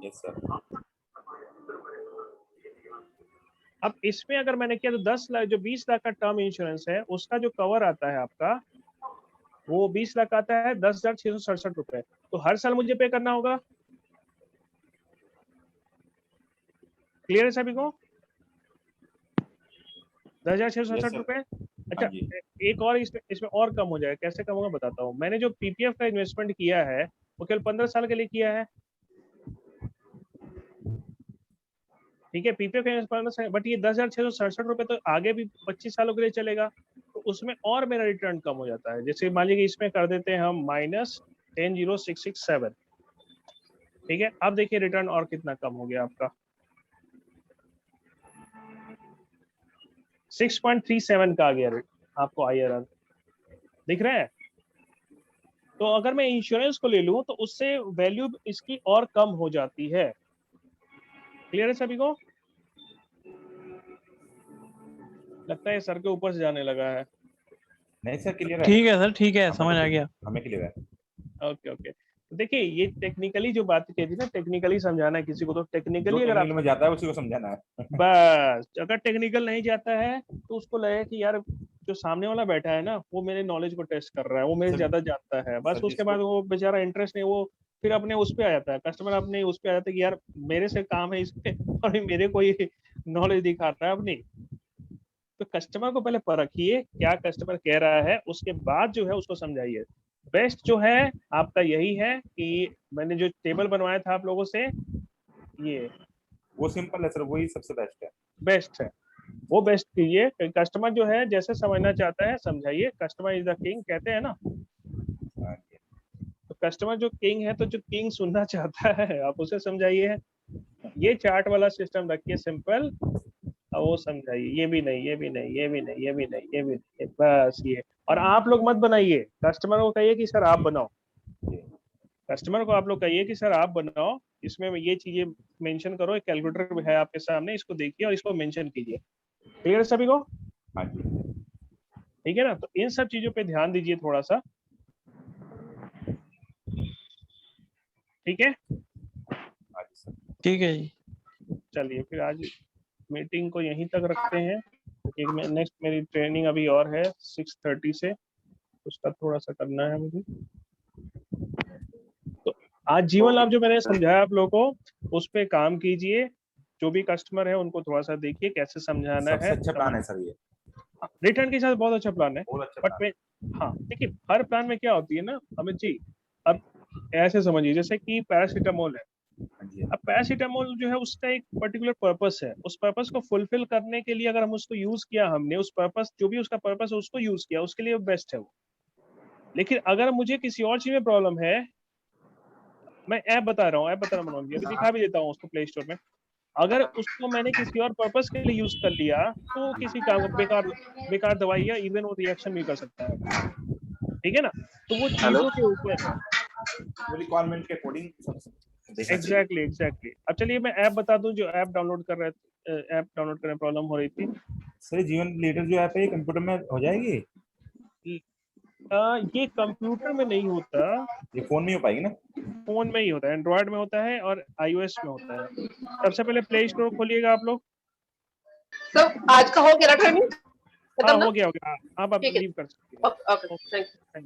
Yes sir. अब इसमें अगर मैंने किया तो 10 लाख, जो 20 लाख का टर्म इंश्योरेंस है उसका जो कवर आता है आपका वो 20 लाख आता है 10,667 रुपए। तो हर साल मुझे पे करना होगा। क्लियर है सभी को? 10,667 रुपए। अच्छा, एक और इसमें और कम हो जाएगा। कैसे कम होगा बताता हूँ। मैंने जो पीपीएफ का इन्वेस्टमेंट किया है वो केवल 15 साल के लिए किया है, ठीक है। पीपीएफ का इन्वेस्टमेंट, बट ये 10,667 रुपए तो आगे भी 25 सालों के लिए चलेगा, तो उसमें और मेरा रिटर्न कम हो जाता है। जैसे मान लीजिए इसमें कर देते हैं हम -10,667, ठीक है। अब देखिए रिटर्न और कितना कम हो गया आपका, 6.37 का आ गया आपको IRR, दिख रहा है। तो अगर मैं इंश्योरेंस को ले लूं तो उससे वैल्यू इसकी और कम हो जाती है। क्लियर है सभी को? लगता है सर के ऊपर से जाने लगा है। नहीं सर क्लियर है। ठीक है सर, ठीक है, समझ आ गया। हमें क्लियर है। Okay okay. तो देखिए ये टेक्निकली जो बात कही थी ना, टेक्निकली समझाना है किसी को, तो टेक्निकली अगर आप में जाता है उसी को समझाना है। बस अगर टेक्निकल नहीं जाता है तो उसको लगे कि यार जो सामने वाला बैठा है ना वो मेरे नॉलेज को टेस्ट कर रहा है, वो मेरे ज्यादा जानता है, बस उसके बाद वो बेचारा इंटरेस्ट नहीं, वो फिर अपने उस पे आ जाता है, कस्टमर अपने उस पे आ जाता है कि यार मेरे से काम है इसमें और मेरे को ये नॉलेज दिखा रहा है अपनी। तो कस्टमर को पहले परखिए क्या कस्टमर कह रहा है, उसके बाद जो है उसको समझाइए। बेस्ट जो है आपका यही है कि मैंने जो टेबल बनवाया था आप लोगों से, ये वो सिंपल है सर, वही सबसे बेस्ट है। बेस्ट है, वो बेस्ट कीजिए। कस्टमर जो है जैसे समझना चाहता है समझाइए। कस्टमर इज द किंग कहते हैं ना, तो कस्टमर जो किंग है तो जो किंग सुनना चाहता है आप उसे समझाइए। ये चार्ट वाला सिस्टम रखिए सिंपल, और वो समझाइए। ये भी नहीं, ये भी नहीं, ये भी नहीं, ये भी नहीं, ये भी नहीं, बस ये। और आप लोग मत बनाइए, कस्टमर को कहिए कि सर आप बनाओ। कस्टमर को आप लोग कहिए कि सर आप बनाओ, इसमें ये चीजें मेंशन करो। एक कैलकुलेटर है आपके सामने, इसको देखिए और इसको मेंशन कीजिए। क्लियर है सभी को? हाँ जी। ठीक है ना? तो इन सब चीजों पे ध्यान दीजिए थोड़ा सा, ठीक है? ठीक है जी। चलिए फिर आज मीटिंग को यहीं तक रखते हैं, क्योंकि नेक्स्ट मेरी ट्रेनिंग अभी और है 6:30 से, उसका थोड़ा सा करना है मुझे। तो आज जीवन लाभ जो मैंने समझाया आप लोगों को उस पे काम कीजिए। जो भी कस्टमर है उनको थोड़ा सा देखिए कैसे समझाना है। अच्छा प्लान है सर ये, रिटर्न के साथ बहुत अच्छा प्लान है। बट हाँ देखिए हर प्लान में क्या होती है ना अमित जी, अब ऐसे समझिए जैसे कि पैरासीटामोल है। अब पैरासीटामोल जो है उसका एक पर्टिकुलर पर्पस है, उस पर्पस को फुलफिल करने के लिए अगर हम उसको यूज किया, हमने उस पर्पस जो भी उसका पर्पस है उसको यूज किया, उसके लिए बेस्ट है वो। लेकिन अगर मुझे किसी और चीज में प्रॉब्लम है, मैं ऐप बता रहा हूँ मनोज जी, अभी दिखा भी देता हूँ उसको प्ले स्टोर में। अगर उसको मैंने किसी और पर्पस के लिए यूज कर लिया तो किसी काम बेकार दवाई या इवन वो रिएक्शन भी कर सकता है, ठीक है ना? तो वो चीजों के ऊपर है, रिक्वायरमेंट के अकॉर्डिंग। एग्जैक्टली। अब चलिए मैं ऐप बता दूं, जो ऐप डाउनलोड करने में प्रॉब्लम हो रही थी। सर जीवन लीडर जो ऐप है ये कंप्यूटर में हो जाएगी? ये कंप्यूटर में नहीं होता, ये फोन में हो पाएगी ना? फोन में ही होता है, एंड्रॉइड में होता है और iOS में होता है। सबसे पहले प्ले स्टोर खोलिएगा आप लोग। सब आज का हो गया ट्रेनिंग? हाँ हो गया, आप लीव कर सकते हैं। Okay, thank you.